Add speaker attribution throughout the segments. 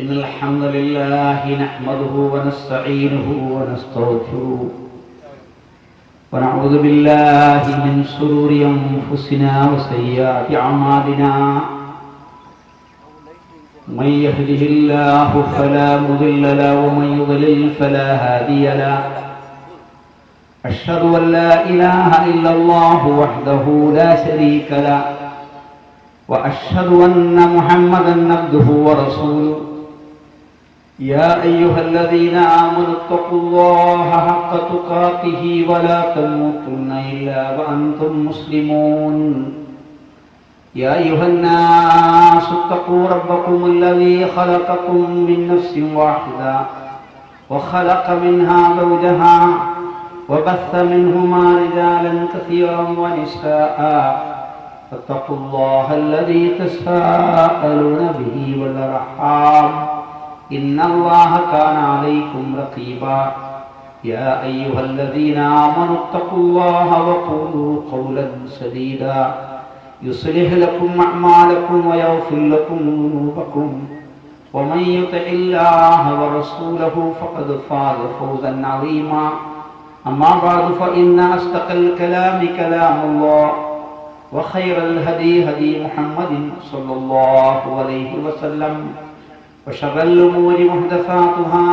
Speaker 1: إن الحمد لله نحمده ونستعينه ونستغفره ونعوذ بالله من شرور أنفسنا وسيئات أعمالنا من يهده الله فلا مضل له ومن يضلل فلا هادي له أشهد أن لا إله إلا الله وحده لا شريك له وأشهد أن محمدا عبده ورسوله يا أيها الذين آمنوا اتقوا الله حق تقاته ولا تموتن إلا وأنتم مسلمون يا أيها الناس اتقوا ربكم الذي خلقكم من نفس واحدة وخلق منها زوجها وبث منهما رجالا كثيرا ونساء فاتقوا الله الذي تساءلون به والأرحام إن الله كان عليكم رقيبا يا أيها الذين آمنوا اتقوا الله وقولوا قولا سديدا يصلح لكم أعمالكم ويغفر لكم ذنوبكم ومن يطع الله ورسوله فقد فاز فوزا عظيما أما بعد فإن أصدق الكلام كلام الله وخير الهدي هدي محمد صلى الله عليه وسلم وشر الأمور محدثاتها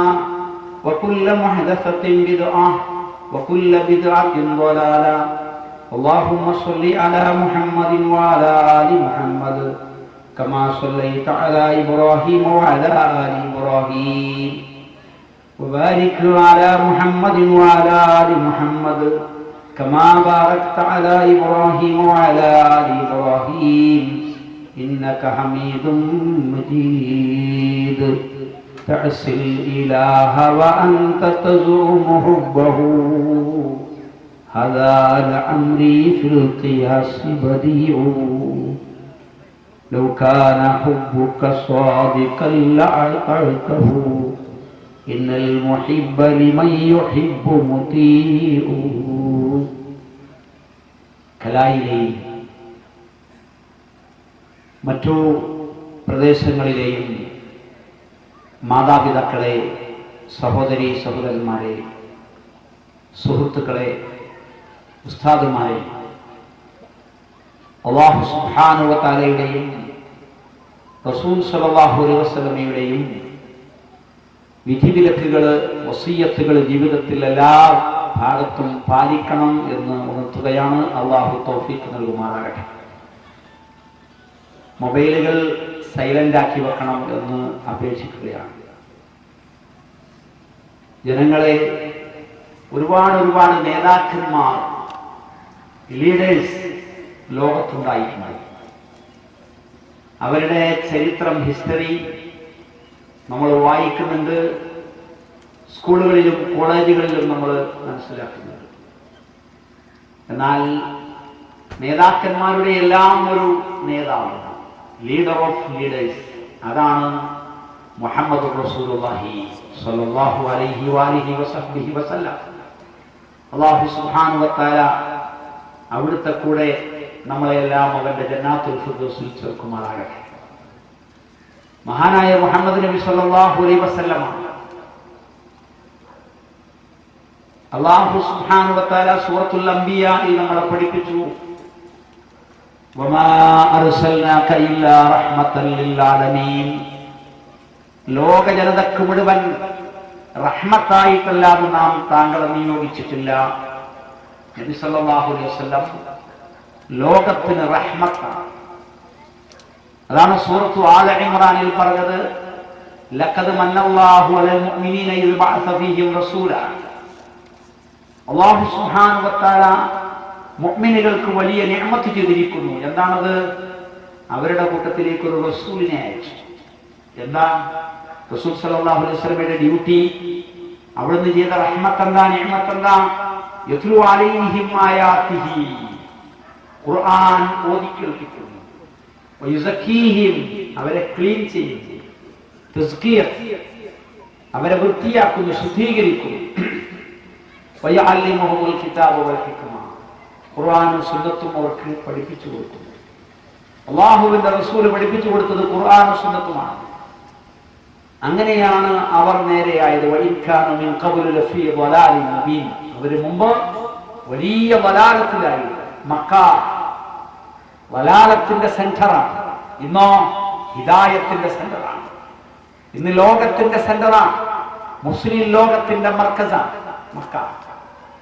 Speaker 1: وكل محدثة بدعة وكل بدعة ضلالة اللهم صل على محمد وعلى آل محمد كما صليت على إبراهيم وعلى آل إبراهيم وبارك على محمد وعلى آل محمد كما باركت على إبراهيم وعلى آل إبراهيم إنك حميد مجيد تعصي الإله وأنت تزعم حبه هذا لعمري في القياس بديع لو كان حبك صادقا لأطعته إن المحب لمن يحب مطيع കലായിലെയും മറ്റു പ്രദേശങ്ങളിലെയും മാതാപിതാക്കളെ, സഹോദരീ സഹോദരന്മാരെ, സുഹൃത്തുക്കളെ, ഉസ്താദുമാരെ, അല്ലാഹു സുബ്ഹാനഹു വ തആലയുടെയും റസൂൽ സ്വല്ലല്ലാഹു അലൈഹി വസല്ലമയുടെയും വിധിവിലക്കുകൾ, വസിയ്യത്തുകൾ ജീവിതത്തിൽ എല്ലാ ഭാഗത്തും പാലിക്കണം എന്ന് ഉണർത്തുകയാണ്. അല്ലാഹു തൗഫീഖ് നൽകുമാറാകട്ടെ. മൊബൈലുകൾ സൈലന്റ് ആക്കി വെക്കണം എന്ന് അപേക്ഷിക്കുകയാണ്. ജനങ്ങളെ, ഒരുപാട് നേതാക്കന്മാർ, ലീഡേഴ്സ് ലോകത്തുണ്ടായിട്ടുണ്ട്. അവരുടെ ചരിത്രം, ഹിസ്റ്ററി നമ്മൾ വായിക്കുന്നുണ്ട്. സ്കൂളുകളിലും കോളേജുകളിലും നമ്മൾ മനസ്സിലാക്കുന്നുണ്ട്. എന്നാൽ നേതാക്കന്മാരുടെ എല്ലാം ഒരു നേതാവ്, ലീഡർ ഓഫ് ലീഡേഴ്സ്, അതാണ് മുഹമ്മദ് റസൂലുള്ളാഹി സ്വല്ലല്ലാഹു അലൈഹി വഅലിഹി വസഹ്ബിഹി വസല്ലം. അല്ലാഹു സുബ്ഹാനഹു വ തആല അവിടുത്തെ കൂടെ നമ്മളെല്ലാം അവന്റെ ജന്നാത്തുൽ ഫിർദൗസിൽ ചേർക്കുമാറാകട്ടെ. മഹാനായ മുഹമ്മദ് നബി സ്വല്ലല്ലാഹു അലൈഹി വസല്ലം അല്ലാഹു സുബ്ഹാനഹു വ തആല സൂറത്തുൽ അംബിയായിൽ നമ്മളെ പഠിപ്പിച്ചു, വമാ അർസൽനാക ഇല്ലാ റഹ്മത്തൻ ലിൽ ആലമീൻ. ലോക ജനതക്ക് മുഴുവൻ റഹ്മത്തായിട്ടല്ലാതെ നാം താങ്കളെ നിയോഗിച്ചിട്ടില്ല. നബി സല്ലല്ലാഹു അലൈഹി വസല്ലം ലോകത്തിന് റഹ്മത്താണ്. അതാണ് സൂറത്തു ആല ഇംറാനിൽ പറഞ്ഞത്, ലഖദ് മന്നല്ലാഹു അലൽ മുഅ്മിനീന ഇദ് ബഅസ ഫീഹിം റസൂലാ. അല്ലാഹു സുബ്ഹാനഹു വ തആല മുഅ്മിനുകൾക്ക് വലിയ നിഅമത്ത് ചെയ്തിരിക്കുന്നു. എന്താണത്? അവരുടെ കൂട്ടത്തിലേക്ക് ഒരു റസൂലിനെ അയച്ചു. എന്താ റസൂൽ സല്ലല്ലാഹു അലൈഹി വസല്ലമയുടെ ഡ്യൂട്ടി? അവിടുന്ന് ചെയ്ത റഹ്മത്ത് എന്താ, നിഅമത്ത് എന്താ? യത്ലു അലൈഹിം ആയാതിഹി, ഖുർആൻ ഓതി കേൾപ്പിക്കുന്നു. വയുസക്കീഹിം, അവരെ ക്ലീൻ ചെയ്യുന്നു. തസ്കിയത്ത്, അവരെ വൃത്തിയാക്കുന്നു, ശുദ്ധീകരിക്കുന്നു. വയഅല്ലിമുഹുൽ കിതാബ വൽ ഹിക്മ, ഖുർആനും സുന്നത്തും അവർക്ക് പഠിപ്പിച്ചു കൊടുക്കുന്നു. അള്ളാഹുവിന്റെ റസൂൽ പഠിപ്പിച്ചു കൊടുത്തത് ഖുർആനും സുന്നത്തുമാണ്. അങ്ങനെയാണ് അവർ നേരെയായത്. അവര് മുമ്പ് വലിയ വലാലത്തിലായി. മക്ക വലാലത്തിന്റെ സെന്ററാണ്, ഇന്നോ ഹിദായത്തിന്റെ സെന്ററാണ്. ഇന്ന് ലോകത്തിന്റെ സെന്ററാണ്, മുസ്ലിം ലോകത്തിന്റെ മർക്കസാണ് മക്ക.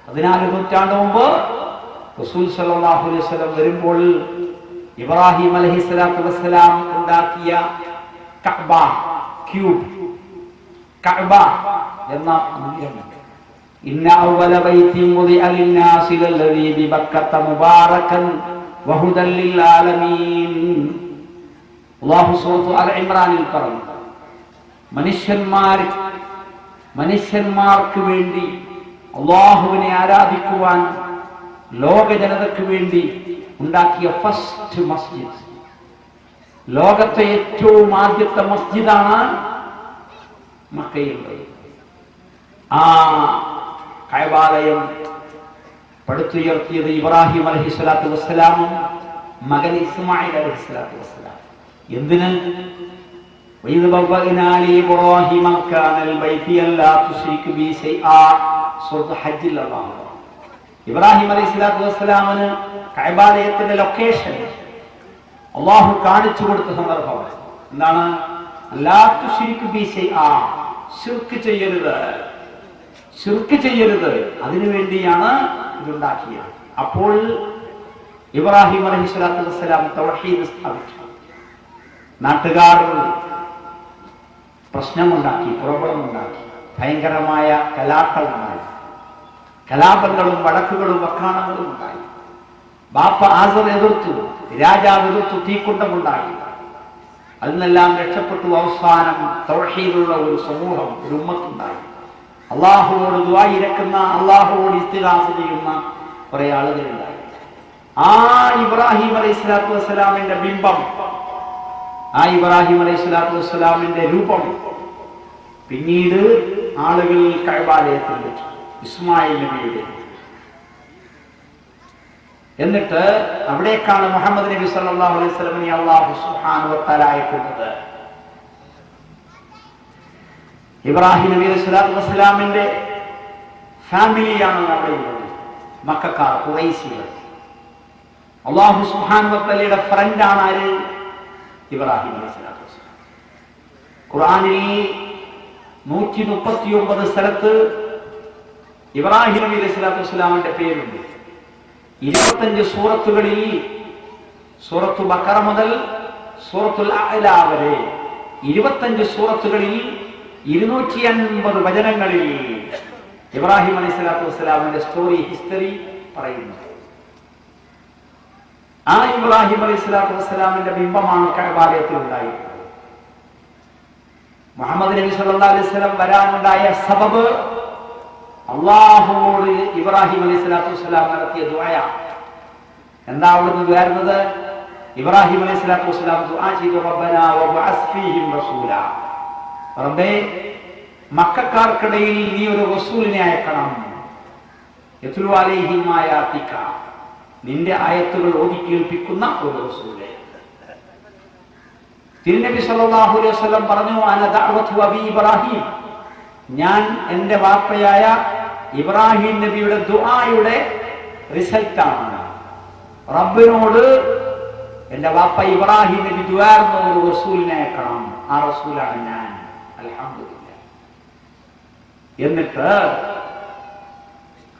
Speaker 1: 14 നൂറ്റാണ്ട് മുമ്പ് റസൂൽ സല്ലല്ലാഹു അലൈഹി വസല്ലം വരുമ്പോൾ ഇബ്രാഹിം അലൈഹിസ്സലാത്തു വസ്സലാം ഉണ്ടാക്കിയ കഅബ, ക്യൂബ് കഅബ എന്ന ഇന്ന അവല ബൈത്തിൻ വുദിഅ ലിന്നാസി ലല്ലദീ ബിബക്കത മുബാറകൻ വഹുദൻ ലിൽ ആലമീൻ. അല്ലാഹു സൂറത്തു അൽ ഇംറാനിൽ പറഞ്ഞു, മനുഷ്യന്മാർക്ക് വേണ്ടി അല്ലാഹുവിനെ ആരാധിക്കുവാൻ ലോക ജനതയ്ക്ക് വേണ്ടി ഉണ്ടാക്കിയ ഫസ്റ്റ് മസ്ജിദ്, ലോകത്തെ ഏറ്റവും ആദ്യത്തെ മസ്ജിദാണ് മക്കയിലുള്ളത്. ആ കഅബാലയം പടുത്തുയർത്തിയത് ഇബ്രാഹിം അലൈഹിസ്സലാത്തു വസ്സലാമും മകൻ ഇസ്മായിൽ അലൈഹിസ്സലാത്തു വസ്സലാം. എന്തിന്? ഇബ്രാഹിം അലൈഹിസ്സലാത്തു വസ്സലാമിന് കഅബാലയത്തിന്റെ ലൊക്കേഷൻ അല്ലാഹു കാണിച്ചു കൊടുത്ത സന്ദർഭം എന്താണ്? ലാ തുശ്രിക് ബി ശൈആ, ശിർക്ക് ചെയ്യരുത്. അതിനുവേണ്ടിയാണ് ഇതുണ്ടാക്കിയത്. അപ്പോൾ ഇബ്രാഹിം അലൈഹിസ്സലാത്തു വസ്സലാം തൗഹീദ് സ്ഥാപിച്ചു. നാട്ടുകാർ പ്രശ്നമുണ്ടാക്കി, പുറപ്പെടുമുണ്ടാക്കി, ഭയങ്കരമായ കലാപങ്ങളും വടക്കുകളും വക്കാണങ്ങളും ഉണ്ടായി. ബാപ്പ ആസർ എതിർത്തു, രാജാവ് എതിർത്തു, തീക്കുണ്ടമുണ്ടായി. അതിൽ നിന്നെല്ലാം രക്ഷപ്പെട്ടു. അവസാനം തൗഹീദുള്ള ഒരു സമൂഹം, ഒരു ഉമ്മത്തുണ്ടായി. അള്ളാഹുവോട് ദുആ ഇരക്കുന്ന, അള്ളാഹുവോട് ഇസ്തിഗാസ ചെയ്യുന്ന കുറെ ആളുകളുണ്ടായി. ആ ഇബ്രാഹിം അലൈഹിസ്സലാത്തു വസ്സലാമിന്റെ ബിംബം, ആ ഇബ്രാഹിം അലൈഹിസ്സലാത്തു വസ്സലാമിന്റെ രൂപം പിന്നീട് ആളുകൾ കഅബാലയത്തിൽ വെച്ചു, ഇസ്മായിൽ നബിയുടെ. എന്നിട്ട് അവിടേക്കാണ് മുഹമ്മദ് നബി സല്ലല്ലാഹു അലൈഹി വസല്ലമയെ അല്ലാഹു സുബ്ഹാനഹു വ തആല അയക്കുന്നത്. ഇബ്രാഹിം നബി സ്വല്ലല്ലാഹു അലൈഹി വസല്ലമിന്റെ ഫാമിലിയാണ് അവിടെയുള്ളത്, മക്കക്കാർ, ഖുറൈശികൾ. അല്ലാഹു സുബ്ഹാനഹു വ തആലയുടെ ഫ്രണ്ടാണ് ആര്? ഇബ്രാഹിം അലൈഹിസ്സലാത്തു വസ്സലാം. ഖുർആനിൽ 139 സ്ഥലത്ത് ഇബ്രാഹിം നബി അലൈഹിസ്സലാത്തു വസ്സലാമിന്റെ പേരുണ്ട്. 25 സൂറത്തുകളിൽ, സൂറത്തു ബഖറ മുതൽ സൂറത്തുൽ അഅല വരെ 25 സൂറത്തുകളിൽ 250 വചനങ്ങളിൽ ഇബ്രാഹിം അലൈഹിസ്സലാത്തു വസ്സലാമിന്റെ സ്റ്റോറി, ഹിസ്റ്ററി പറയുന്നു. ആ ഇബ്രാഹിം അലൈഹിസ്സലാത്തു വസ്സലാമിന്റെ ബിംബമാണ് കഅബാലയത്തിൽ ഉണ്ടായിരുന്നത്. മുഹമ്മദ് നബി സല്ലല്ലാഹു അലൈഹി വസല്ലം വരാനുണ്ടായ സബബ് അല്ലാഹുവോട് ഇബ്രാഹിം അലൈഹിസ്സലാത്തു വസ്സലാം നടത്തിയ ദുആ. എന്താ അവിടുന്ന് വരുന്നത്? ഇബ്രാഹിം അലൈഹിസ്സലാത്തു വസ്സലാം ദുആ ചെയ്തു, റബ്ബനാ വബഅസ് ഫീഹിം റസൂലാ, റബ്ബേ മക്കക്കാർക്കിടയിൽ നീ ഒരു റസൂലിനെ അയക്കണം. യത്ലു അലൈഹിം ആയാതിക, നിന്റെ ആയത്തുകൾ ഓതി കേൾപ്പിക്കുന്ന ഒരു റസൂലെ. തിരുനബി സല്ലല്ലാഹു അലൈഹി വസല്ലം പറഞ്ഞു, അന ദഅവതു അബി ഇബ്രാഹിം, ഞാൻ എൻ്റെ വാപ്പയായ ഇബ്രാഹിം നബിയുടെ ദുആയുടെ റിസൾട്ടാണ്. റബ്ബിനോട് എൻ്റെ വാപ്പ ഇബ്രാഹിം നബി ദുആർന്ന ഒരു റസൂലിനെ അയക്കണം, ആ റസൂലാണ് ഞാൻ. അൽഹംദുലില്ലാഹ്. എന്നിട്ട്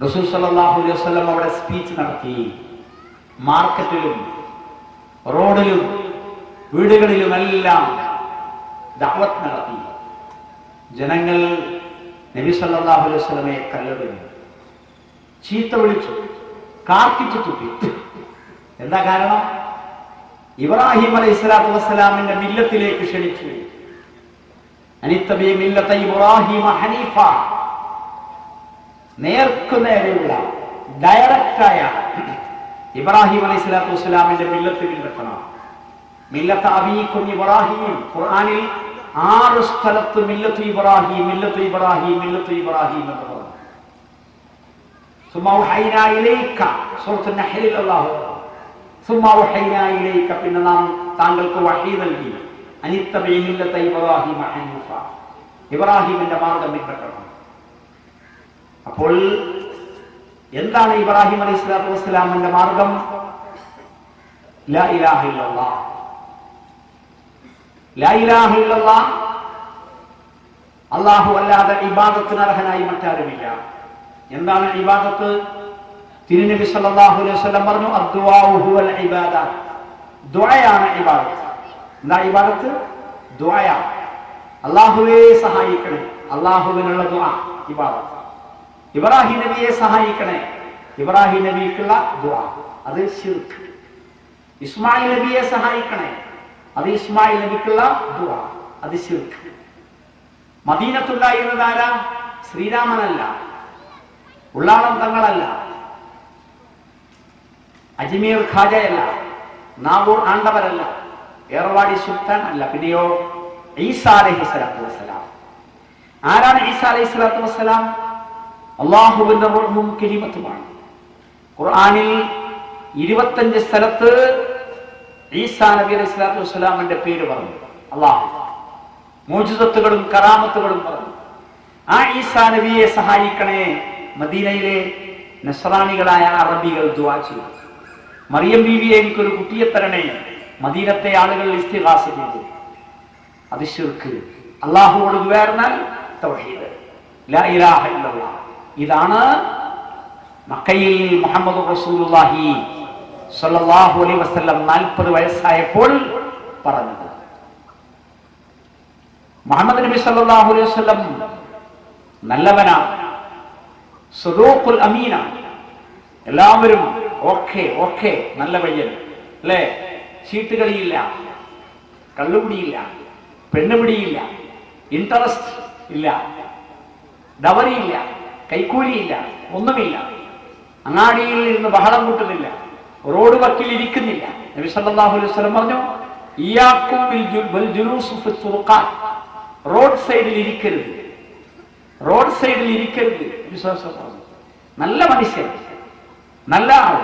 Speaker 1: റസൂൽ സല്ലല്ലാഹു അലൈഹി വസല്ലം അവിടെ സ്പീച്ച് നടത്തി. മാർക്കറ്റിലും റോഡിലും വീടുകളിലുമെല്ലാം ദഅവത്ത് നടത്തി. ജനങ്ങൾ നബി സല്ലല്ലാഹു അലൈഹി വസല്ലമയെ കല്ലെറിഞ്ഞു, ചീത്ത വിളിച്ചു, കാർക്കിച്ചു തുപ്പി. എന്താ കാരണം? ഇബ്രാഹിം അലൈഹിസ്സലാത്തു വസ്സലാമിന്റെ മില്ലത്തിലേക്ക് ക്ഷണിച്ചു. അനിത്തബി മില്ലത ഇബ്രാഹിം ഹനീഫ, നേർക്കുനേരെയുള്ള ഡയറക്റ്റായ ഇബ്രാഹിം അലൈഹിസ്സലാത്തു വസ്സലാമിന്റെ മില്ലത്തിൽ നിൽക്കണം. മില്ലത്ത് അബീക്കും ഇബ്രാഹിം, ഖുർആനിൽ 6 സ്ഥലത്ത് മില്ലത്ത് ഇബ്രാഹിം, മില്ലത്ത് ഇബ്രാഹിം, മില്ലത്ത് ഇബ്രാഹിം എന്ന് പറഞ്ഞു. സുമ്മ ഔഹൈനാ ഇലൈക, സൂറത്തുൽ നഹ്ലിൽ അല്ലാഹു സുമ്മ ഔഹൈനാ ഇലൈക, പിന്നെ നാം താങ്കൾക്ക് വഹീ നൽകി, അനിത്തബി മില്ലത്ത ഇബ്രാഹിം ഹനീഫ, ഇബ്രാഹിമിന്റെ മാർഗം പിൻപറ്റണം. അപ്പോൾ എന്താണ് ഇബ്രാഹിം അലൈഹി സ്വലാത്തു വസ്സലാമിന്റെ മാർഗം? ലാ ഇലാഹ ഇല്ലല്ലാഹ്. ലാ ഇലാഹ ഇല്ലല്ലാഹ്, അല്ലാഹു അല്ലാതെ ഇബാദത്തിന് അർഹനായി മറ്റാരുമില്ല. എന്താണ് ഇബാദത്ത്? തിരുനബി സല്ലല്ലാഹു അലൈഹി വസല്ലം പറഞ്ഞു, അദ്ദുആഉ ഹുവൽ ഇബാദ. ദുആയാണ് ഇബാദത്ത്. എന്താ ഇബാദത്ത്? ദുആ. അല്ലാഹുവേ സഹായിക്കണേ, അല്ലാഹുവിനുള്ള ദുആ ഇബാദത്ത്. ഇബ്രാഹിം നബിയെ സഹായിക്കണേ, ഇബ്രാഹിം നബിക്കുള്ള ദുആ, അത് ശിർക്ക്. ഇസ്മായിൽ നബിയെ സഹായിക്കണേ, അത് ഇസ്മായിൽ നബിക്കുള്ള ദുആ, അത് ശിർക്ക്. മദീനത്തുണ്ടായിരുന്നത് ആരാ? ശ്രീരാമനല്ല, ഉള്ളാളം തങ്ങളല്ല, അജ്മീർ ഖാജയല്ല, നാഗൂർ ആണ്ടവരല്ല, ഏർവാടി സുൽത്താൻ അല്ല. പിന്നെയോ ഈസാ അലൈഹി സ്വലാത്തു വസ്സലാം. ആരാണ് ഈസാ അലൈഹി സ്വലാത്തു വസ്സലാം? അല്ലാഹുവിന്റെ റൂഹും കലിമത്തുമാണ്. ഖുർആനിൽ 25 സ്ഥലത്ത് ഈസാ നബി അലൈഹി സ്വലാത്തു വസ്സലാമിന്റെ പേര് പറഞ്ഞു. അല്ലാഹു മോചിതത്തുകളും കറാമത്തുകളും പറഞ്ഞു. ആ ഈസാ നബിയെ സഹായിക്കണേ, മദീനയിലെ നസ്രാനികളായ അറബികൾ ദുആ ചെയ്തു. മറിയം ബീവിയെ എനിക്കൊരു കുട്ടിയെ തരണേ, മദീനത്തെ ആളുകൾ ഇസ്തിഗാസ ചെയ്തു. അത് ശിർക്ക്. അല്ലാഹുവോട് ദുആർന്നാൽ തൗഹീദ്, ലാ ഇലാഹ ഇല്ലല്ലാഹ്. ഇതാണ് മക്കയിൽ മുഹമ്മദ് റസൂലുള്ളാഹി സ്വല്ലല്ലാഹു അലൈഹി വസല്ലം 40 വയസ്സായപ്പോൾ പറഞ്ഞത്. മുഹമ്മദ് നബി സല്ലല്ലാഹു അലൈഹി വസല്ലം നല്ലവനാണ്, സദൂഖുൽ അമീനാണ്. എല്ലാവരും ഓക്കെ നല്ല പയ്യൻ അല്ലേ, ചീട്ടുകളിയില്ല, കള്ളുപിടിയില്ല, പെണ്ണുപിടിയില്ല, ഇൻട്രസ്റ്റ് ഇല്ല, ഡവറിയില്ല, കൈക്കൂലിയില്ല, ഒന്നുമില്ല, അങ്ങാടിയിൽ ഇരുന്ന് ബഹളം കൂട്ടുന്നില്ല, റോഡ് വക്കിൽ ഇരിക്കുന്നില്ല. നബി സല്ലല്ലാഹു അലൈഹി വസല്ലം പറഞ്ഞു, ഇയ്യാക്കും ബിൽ ജുലൂസ് ഫി തുറുഖാത്ത്. റോഡ് സൈഡിൽ ഇരിക്കരുത്, റോഡ് സൈഡിൽ ഇരിക്കരുത്. നല്ല മനുഷ്യൻ, നല്ല ആൾ.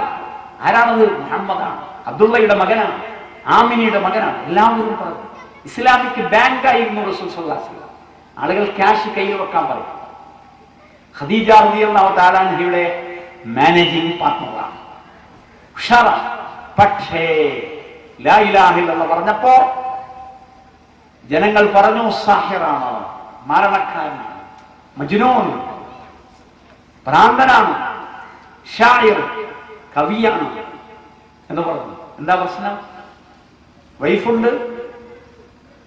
Speaker 1: ആരാണത്? മുഹമ്മദാണ്, അബ്ദുള്ളയുടെ മകനാണ്, ആമിനയുടെ മകനാണ്. എല്ലാവരും പറഞ്ഞു. ഇസ്ലാമിക് ബാങ്കായിരുന്നു റസൂൽ സല്ലല്ലാഹു അലൈഹി വസല്ലം. ആളുകൾ ക്യാഷ് കയ്യിൽ വെക്കാൻ പറയും. ഖദീജ റളിയല്ലാഹു തആല അൻഹയുടെ മാനേജിംഗ് പാർട്ണറാണ്, ഉഷാറാണ്. പക്ഷേ ലാ ഇലാഹ ഇല്ലല്ലാഹ് പറഞ്ഞപ്പോ ജനങ്ങൾ പറഞ്ഞു, സാഹിറാണ്, മരണക്കാരനാണ്, മജ്നൂൻ, ഭ്രാന്തനാണ്, ഷായിർ, കവിയാണ് എന്ന് പറഞ്ഞു. എന്താ പ്രശ്നം? വൈഫുണ്ട്,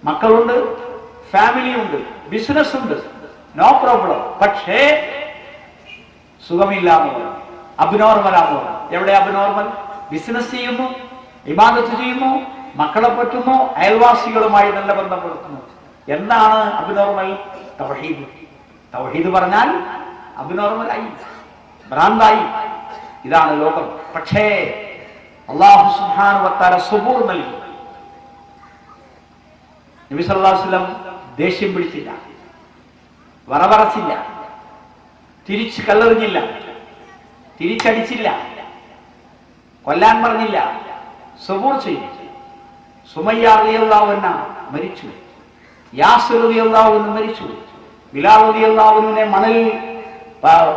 Speaker 1: മക്കളുണ്ട്, ഫാമിലി ഉണ്ട്, ബിസിനസ് ഉണ്ട്, നോ പ്രോബ്ലം. പക്ഷേ സുഖമില്ലാന്ന് പറഞ്ഞു, അബ്നോർമലാന്ന് പറഞ്ഞു. എവിടെ അബ്നോർമൽ? ബിസിനസ് ചെയ്യുന്നു, ഇബാദത്ത് ചെയ്യുന്നു, മക്കളെ പറ്റുന്നു, അയൽവാസികളുമായി നല്ല ബന്ധം പുലർത്തുന്നു. എന്താണ് അബ്നോർമൽ? തൗഹീദ്. തൗഹീദ് പറഞ്ഞാൽ അബ്നോർമലായി, ഭ്രാന്തായി. ഇതാണ് ലോകം. പക്ഷേ അല്ലാഹു സുബ്ഹാനഹു വ തആല സബൂർ നൽകി. നബി സല്ലല്ലാഹു അലൈഹി വസല്ലം ദേഷ്യം പിടിച്ചില്ല, വറവറച്ചില്ല, തിരിച്ച് കല്ലെറിഞ്ഞില്ല, തിരിച്ചടിച്ചില്ല, കൊല്ലാൻ പറഞ്ഞില്ല, സബൂർ ചെയ്തു. സുമയ്യ റളിയല്ലാഹു അൻഹ മരിച്ചു, യാസിർ റളിയല്ലാഹു അൻഹു മരിച്ചു, ബിലാൽ റളിയല്ലാഹു അൻഹുവിനെ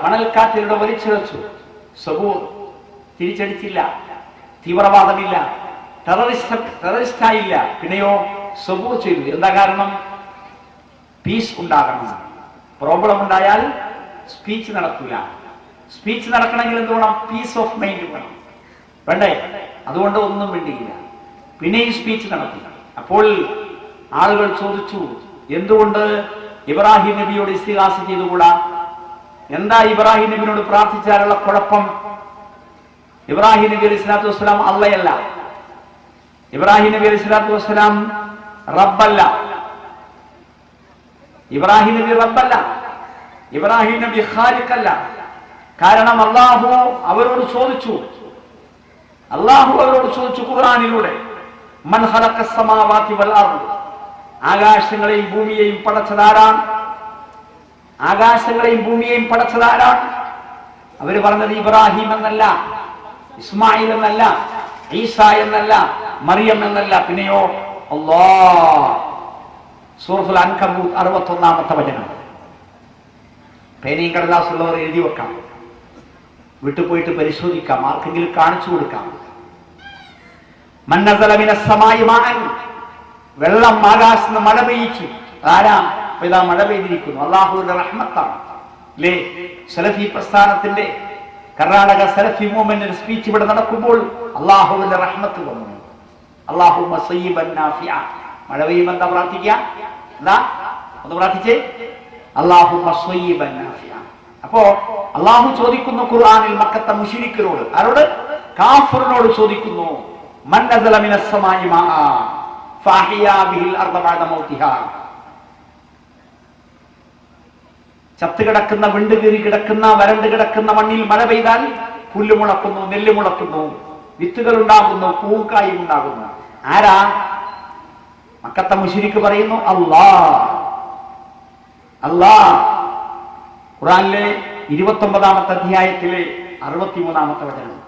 Speaker 1: മണൽക്കാറ്റിലൂടെ വലിച്ചിഴച്ചു. സബൂർ. തിരിച്ചടിച്ചില്ല, തീവ്രവാദമില്ല, ടെററിസ്റ്റായില്ല. പിന്നെയോ സബൂർ ചെയ്തു. എന്താ കാരണം? പീസ് ഉണ്ടാകണം. പ്രോബ്ലം ഉണ്ടായാൽ സ്പീച്ച് നടക്കില്ല. സ്പീച്ച് നടക്കണമെങ്കിൽ എന്ത് വേണം? പീസ് ഓഫ് മൈൻഡ് വേണം, വേണ്ടേ? അതുകൊണ്ട് ഒന്നും വേണ്ടിയില്ല. പിന്നെയും സ്പീച്ച് നടത്തി. അപ്പോൾ ആളുകൾ ചോദിച്ചു, എന്തുകൊണ്ട് ഇബ്രാഹിം നബിയോട് ഇസ്തിഗാസ ചെയ്തുകൂടാ? എന്താ ഇബ്രാഹിം നബിയോട് പ്രാർത്ഥിച്ചാലുള്ള കുഴപ്പം? ഇബ്രാഹിം നബി അലൈഹി സ്വലാത്തു വസ്സലാം അള്ളയല്ല, ഇബ്രാഹിം നബി അലൈഹി സ്വലാത്തു വസ്സലാം റബ്ബല്ല, ഇബ്രാഹിം നബി റബ്ബല്ല, ഇബ്രാഹിം നബി ഖാലിഖല്ല. കാരണം അള്ളാഹു അവരോട് ചോദിച്ചു, ഖുർആനിലൂടെ, മൻ ഖലഖസ് സമാവാതി വൽ അർദ്, ആകാശങ്ങളെയും ഭൂമിയെയും പടച്ചതാരാണ്? ആകാശങ്ങളെയും ഭൂമിയെയും പടച്ചതാരാണ്? അവര് പറഞ്ഞത് ഇബ്രാഹിം എന്നല്ല, ഇസ്മായിൽ എന്നല്ല, ഈസ എന്നല്ല, മറിയം എന്നല്ല, പിന്നെയോ അല്ലാഹ്. സൂറത്തുൽ അൻകബൂത്ത് 61-ാമത്തെ വചനം. പേനയും കടലാസുള്ളവർ എഴുതി വെക്കാം, വിട്ടുപോയിട്ട് പരിശോധിക്കാം, ആർക്കെങ്കിലും കാണിച്ചു കൊടുക്കാം. മൻ നസല മിനസ് സമാഇ മാഅൻ, വെള്ളം ആകാശത്ത് നിന്ന് മഴ പെയ്യിച്ചു. ആരാ? ഇതാ മഴ പെയ്തിരിക്കുന്നു. അള്ളാഹുവിന്റെ റഹ്മത്താണ്. അല്ലേ? സലഫി പ്രസ്ഥാനത്തിന്റെ കർണാടക സലഫി മൂവ്മെന്റിന്റെ സ്പീച്ച് ഇവിടെ നടക്കുമ്പോൾ അള്ളാഹുവിന്റെ റഹ്മത്ത് വന്നു. അല്ലാഹുമ്മ സയ്യിബൻ നാഫിഅ. മഴ പെയ്യുമ്പോൾ എന്താ പ്രാർത്ഥിക്കുക? എന്താ ഒന്ന് പ്രാർത്ഥിച്ചേ? അല്ലാഹുമ്മ സയ്യിബൻ നാഫിഅ. അപ്പോ അള്ളാഹു ചോദിക്കുന്നു ഖുർആനിൽ മക്കത്തെ മുശ്രിക്കിനോട്, ആരോട്? കാഫിറിനോട് ചോദിക്കുന്നു, മൻ നസല മിനസ് സമാഇ മാഅ ഫഅഹ്യാ ബിഹിൽ അർദ ബഅദ മൗതിഹാ. ചത്തുകിടക്കുന്ന, വിണ്ടുകീറി കിടക്കുന്ന, വരണ്ട് കിടക്കുന്ന മണ്ണിൽ മഴ പെയ്താൽ പുല്ല് മുളക്കുന്നു, നെല്ല് മുളക്കുന്നു, വിത്തുകൾ ഉണ്ടാകുന്നു, പൂക്കായും ഉണ്ടാകുന്നു. ആരാ? മക്കത്തെ മുശ്രിക്ക് പറയുന്നു അല്ലാഹ്. അല്ലാഹ് ഖുർആനിലെ 29-ാമത്തെ അധ്യായത്തിലെ 63-ാമത്തെ വചനം.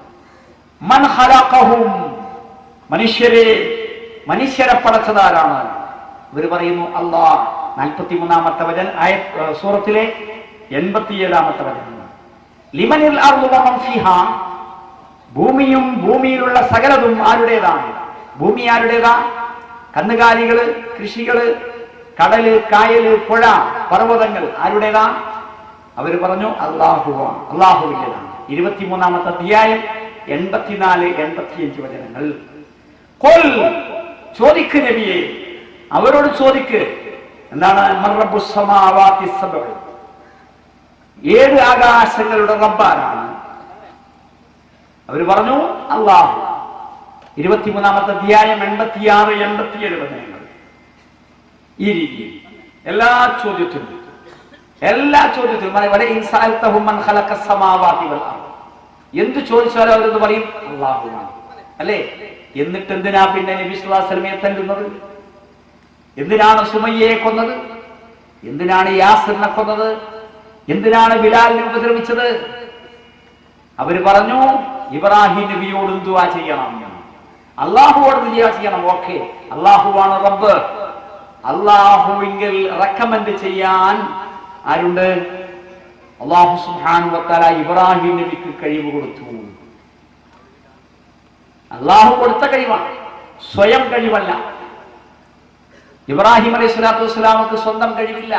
Speaker 1: മൻ ഖലഖഹും, മനുഷ്യരെ പടച്ചതാരാണ്? ഇവർ പറയുന്നു അല്ലാഹ്. 43-ാമത്തെ വചനം സൂറത്തിലെ 87-ാമത്തെ വചനം. ലിമനിൽ അർദു വമൻ ഫീഹാ, ഭൂമിയും ഭൂമിയിലുള്ള സകലതും ആരുടേതാണ്? ഭൂമി ആരുടേതാ? കന്നുകാലികള്, കൃഷികള്, കടല്, കായല്, പുഴ, പർവ്വതങ്ങൾ ആരുടേതാ? അവര് പറഞ്ഞു അല്ലാഹുവാണ്, അല്ലാഹുവിന്റേതാണ്. 23-ാമത്തെ അധ്യായം 84-85 വചനങ്ങൾ. ഖുൽ, ചോദിക്ക് നബിയെ, അവരോട് ചോദിക്ക്, എന്താണ്? മൻ റബ്ബുസ് സമാവാതി സബ്അ, 7 ആകാശങ്ങളുടെ റബ്ബാരാണ്? അവര് പറഞ്ഞു അല്ലാഹു. 23-ാമത്തെ അധ്യായം 86-87 വചനങ്ങൾ. ഈ രീതിയിൽ എല്ലാ ചോദ്യത്തിനും എന്ത് ചോദിച്ചാലും അവരെന്ന് പറയും അല്ലാഹുവാണ്. അല്ലേ? എന്നിട്ട് എന്തിനാ പിന്നെ നബി സല്ലല്ലാഹു അലൈഹി വസല്ലമയെ തല്ലുന്നത്? എന്തിനാണ് സുമയ്യയെ കൊന്നത്? എന്തിനാണ് യാസിറിനെ കൊന്നത്? എന്തിനാണ് ബിലാലിനെ ഉപദ്രവിച്ചത്? അവര് പറഞ്ഞു ഇബ്രാഹിം നബിയോടും ദുആ ചെയ്യണം, അല്ലാഹുവോട് ദുആ ചെയ്യണം. ഓക്കെ, അല്ലാഹുവാണ് റബ്ബ്. അല്ലാഹുവിങ്കിൽ റെക്കമെൻഡ് ചെയ്യാൻ ആരുണ്ട്? അല്ലാഹു സുബ്ഹാനഹു വ തആല ഇബ്രാഹിം നബിക്ക് കഴിവ് കൊടുത്തു. അല്ലാഹു കൊടുത്ത കഴിവാണ്, സ്വയം കഴിവല്ല. ഇബ്രാഹിം അലൈഹി സ്വലാത്തു വസ്സലാമക്ക് സ്വന്തം കഴിവില്ല,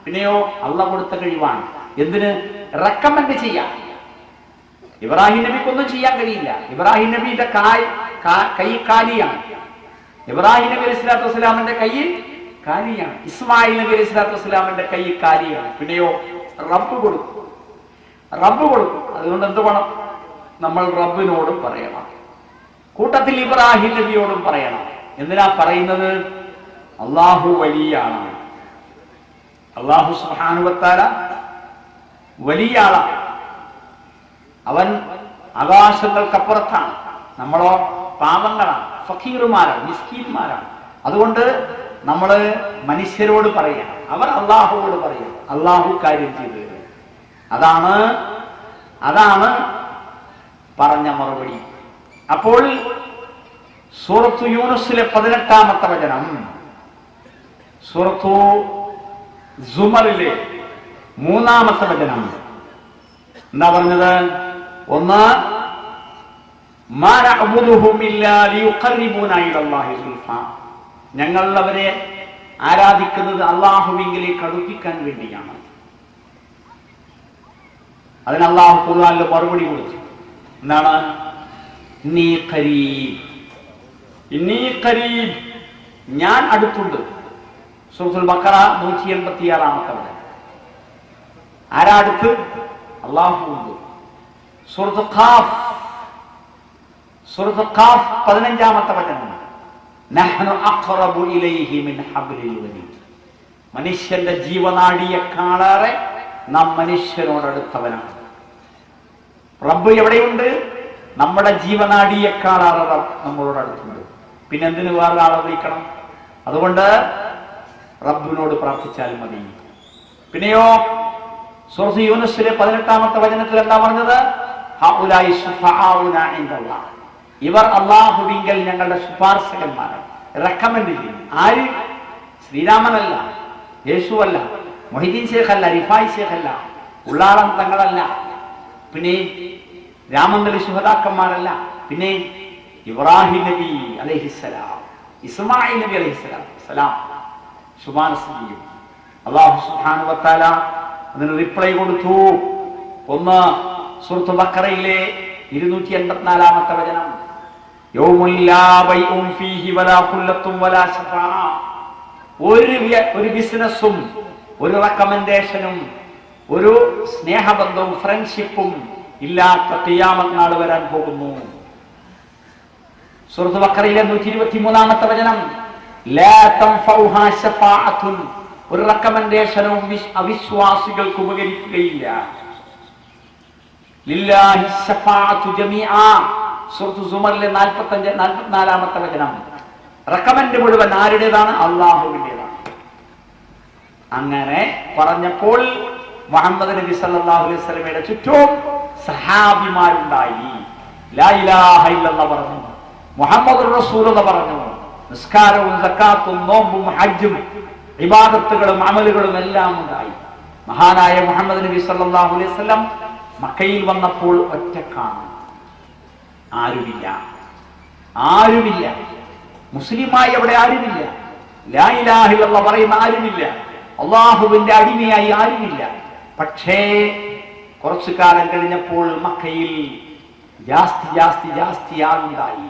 Speaker 1: പിന്നെയോ അള്ളാഹു കൊടുത്ത കഴിവാണ്. എന്തിന്? റെക്കമെൻഡ് ചെയ്യാൻ. ഇബ്രാഹിം നബിക്കൊന്നും ചെയ്യാൻ കഴിയില്ല. ഇബ്രാഹിം നബിയുടെ കൈ കാലിയാണ്. ഇബ്രാഹിം നബി അലൈഹി സ്വലാത്തു വസ്സലാമിന്റെ കൈ കാലിയാണ്. ഇസ്മായിൽ നബി അലൈഹി സ്വലാത്തു വസ്സലാമിന്റെ കൈ കാലിയാണ്. പിന്നെയോ റബ്ബ് കൊടുക്കും. അതുകൊണ്ട് എന്ത് വേണം? നമ്മൾ റബ്ബിനോടും പറയണം, കൂട്ടത്തിൽ ഇബ്രാഹിം നബിയോടും പറയണം. എന്തിനാ പറയുന്നത്? അല്ലാഹു വലിയാണ്. അല്ലാഹു സുബ്ഹാനഹു വ തആല വലിയ ആളാണ്. അവൻ ആകാശങ്ങൾക്കപ്പുറത്താണ്. നമ്മളോ പാവങ്ങളാണ്, ഫക്കീറുമാരാണ്, മിസ്കീന്മാരാണ്. അതുകൊണ്ട് നമ്മള് മനുഷ്യരോട് പറയണം, അവർ അല്ലാഹുവോട് പറയണം. അല്ലാഹു കാര്യം ചെയ്തു തരും. അതാണ് പറഞ്ഞ മറുപടി. അപ്പോൾ സൂറത്തു യൂനുസിലെ 18-ാമത്തെ വചനം, സൂറത്തു സുമറിലെ 3-ാമത്തെ വചനം എന്താ പറഞ്ഞത്? ഒന്ന്, മാ നഅ്ബുദുഹും ഇല്ലാ ലിയുഖർരിബൂനാ ഇലല്ലാഹി സുൽഫാ, ഞങ്ങൾ അവരെ ആരാധിക്കുന്നത് അല്ലാഹുവിലേക്ക് അടുപ്പിക്കാൻ വേണ്ടിയാണ്. അതിന് അല്ലാഹു ഖുർആനിൽ മറുപടി കൊടുത്തു. എന്താണ്? ഇന്നി ഖരീബ്, ഞാൻ അടുത്തുണ്ട്. സൂറത്തുൽ ബഖറ 186-ാമത്തെ വചനം. ആരാ അടുത്ത്? അല്ലാഹു ഉണ്ട്. സൂറത്തുൽ ഖാഫ് 15-ാമത്തെ വചനം. നഹ്നു അഖ്റബു ഇലൈഹി മിൻ ഹബ്ലിൽ വരീദ്, മനുഷ്യന്റെ ജീവനാഡിയെക്കാളേറെ നാം മനുഷ്യനോട് അടുത്തവനാണ്. റബ്ബ് എവിടെയുണ്ട്? നമ്മുടെ ജീവനാഡിയെക്കാളേറെ നമ്മളോട് അടുത്തുണ്ട്. പിന്നെ എന്തിനു വേറെ ആളെ വിളിക്കണം? അതുകൊണ്ട് റബ്ബിനോട് പ്രാർത്ഥിച്ചാൽ മതി. പിന്നെയോ സൂറത്ത് യൂനുസിലെ 18-ാമത്തെ വചനത്തിൽ എന്താ പറഞ്ഞത്? ഹഉലായി ശുഫാഉനാ ഇൻദല്ലാഹ്, ഇവർ അല്ലാഹുവിങ്കൽ ഞങ്ങളുടെ ശുപാർശകന്മാരാണ്, റെക്കമെൻഡ് ചെയ്യും. ആര്? ശ്രീരാമനല്ല, യേശുവല്ല, മൊഹിദ്ദീൻ ശേഖല്ല, റിഫായി ശേഖല്ല, ഉള്ളാളം തങ്ങളല്ല, പിന്നെ രാമന്തളി ശുഹദാക്കന്മാരല്ല, പിന്നെ ഇബ്രാഹിം നബി അലൈഹിസ്സലാം, ഇസ്മായിൽ നബി അലൈഹിസ്സലാം ശുപാർശ ചെയ്യും. അല്ലാഹു സുബ്ഹാനഹു വ തആല അതിന് റിപ്ലൈ കൊടുത്തു. ഒന്ന് സൂറത്ത് ബഖറയിലെ 284-ാമത്തെ വചനം, യൗമുൽ ലാ ബൈഉൻ ഫീഹി വലാ ഖുല്ലത്തും വലാ ശഫാഅ. ഒരു ബിസിനസ്സും ഒരു റെക്കമെൻഡേഷനും ഒരു സ്നേഹബന്ധവും ഫ്രണ്ട്ഷിപ്പും ഇല്ലാത്ത ഖിയാമത്ത് നാൾ വരാൻ പോകുന്നു. സൂറത്ത് ബഖറയിലെ 123-ാമത്തെ വചനം, ലാ തൻഫഉഹാ ശഫാഅത്തുൻ. ഒരു റെക്കമെൻഡേഷനും അവിശ്വാസികൾക്ക് ഉപകരിക്കുകയില്ല. ലില്ലാഹി ശഫാഅത്തു ജമീഅ. സൂറത്ത് സുമറിലെ 44-ാമത്തെ വചനം, റെക്കമെൻഡ് മുഴുവൻ ആരുടേതാണ്? അല്ലാഹുവിൻ്റെതാണ്. അങ്ങനെ പറഞ്ഞപ്പോൾ മുഹമ്മദ് നബി സല്ലല്ലാഹു അലൈഹി വസല്ലമയുടെ ചുറ്റും സഹാബിമാരുണ്ടായി. ലാ ഇലാഹ ഇല്ലല്ലാഹ് പറഞ്ഞു, മുഹമ്മദുർ റസൂലുള്ളാഹ് പറഞ്ഞു. നിസ്കാരവും സക്കാത്തും നോമ്പും ഹജ്ജും ഇബാദത്തുകളും അമലുകളും എല്ലാം ഉണ്ടായി. മഹാനായ മുഹമ്മദ് നബി സല്ലല്ലാഹു അലൈഹി വസല്ലം മക്കയിൽ വന്നപ്പോൾ ഒറ്റക്കാണ്, ആരുമില്ല. മുസ്ലിമായി അവിടെ ആരുമില്ല. ലാ ഇലാഹ ഇല്ലല്ലാഹ് പറയുന്ന ആരുമില്ല. അള്ളാഹുവിന്റെ അടിമയായി ആരുമില്ല. പക്ഷേ കുറച്ചു കാലം കഴിഞ്ഞപ്പോൾ മക്കയിൽ ജാസ്തി ആളുണ്ടായി.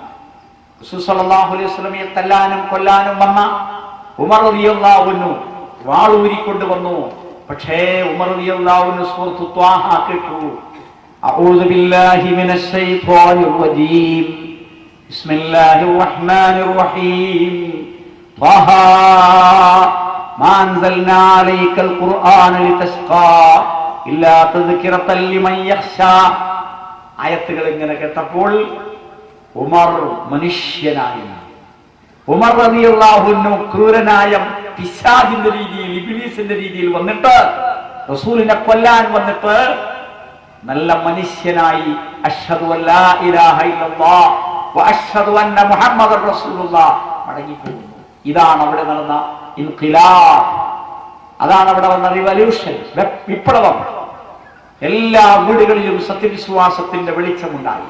Speaker 1: റസൂൽ സല്ലല്ലാഹു അലൈഹി വസല്ലമയെ തല്ലാനും കൊല്ലാനും വന്ന ഉമർ റളിയല്ലാഹു അൻഹു വാളൂരിക്കൊണ്ട് വന്നു. പക്ഷേ ഉമർ റളിയല്ലാഹു അൻഹു സൂറത്ത് ത്വാഹ കേട്ടു. അഊദു ബില്ലാഹി മിനശ് ശൈത്വാനിർ റജീം ബിസ്മില്ലാഹിർ റഹ്മാനിർ റഹീം ത്വാഹ മാ അൻസൽനാ അലൈക്കൽ ഖുർആന ലിതശ്ഖാ ഇല്ലാ തദ്കിറതൻ ലിമൻ യഖ്ശാ. ആയത്തുകൾ ഇങ്ങനെ കേട്ടപ്പോൾ ഉമർ മനുഷ്യനായി, ഉമർ റളിയല്ലാഹു അൻഹു ക്രൂരനായ പിശാചിന്റെ രീതിയിൽ, ഇബ്ലീസിന്റെ രീതിയിൽ വന്നിട്ട് റസൂലിനെ കൊല്ലാൻ വന്നിട്ട് നല്ല മനുഷ്യനായി അഷ്ഹദു അല്ലാ ഇലാഹ ഇല്ലല്ലാഹ് വ അഷ്ഹദു അന്ന മുഹമ്മദർ റസൂലുള്ളാഹ് മടങ്ങിപ്പോകുന്നു. ഇതാണ് അവിടെ നടന്ന ഇൻഖിലാബ്, അതാണ് അവിടെ വന്ന റിവല്യൂഷൻ, വിപ്ലവം. എല്ലാ വീടുകളിലും സത്യവിശ്വാസത്തിന്റെ വെളിച്ചമുണ്ടായി.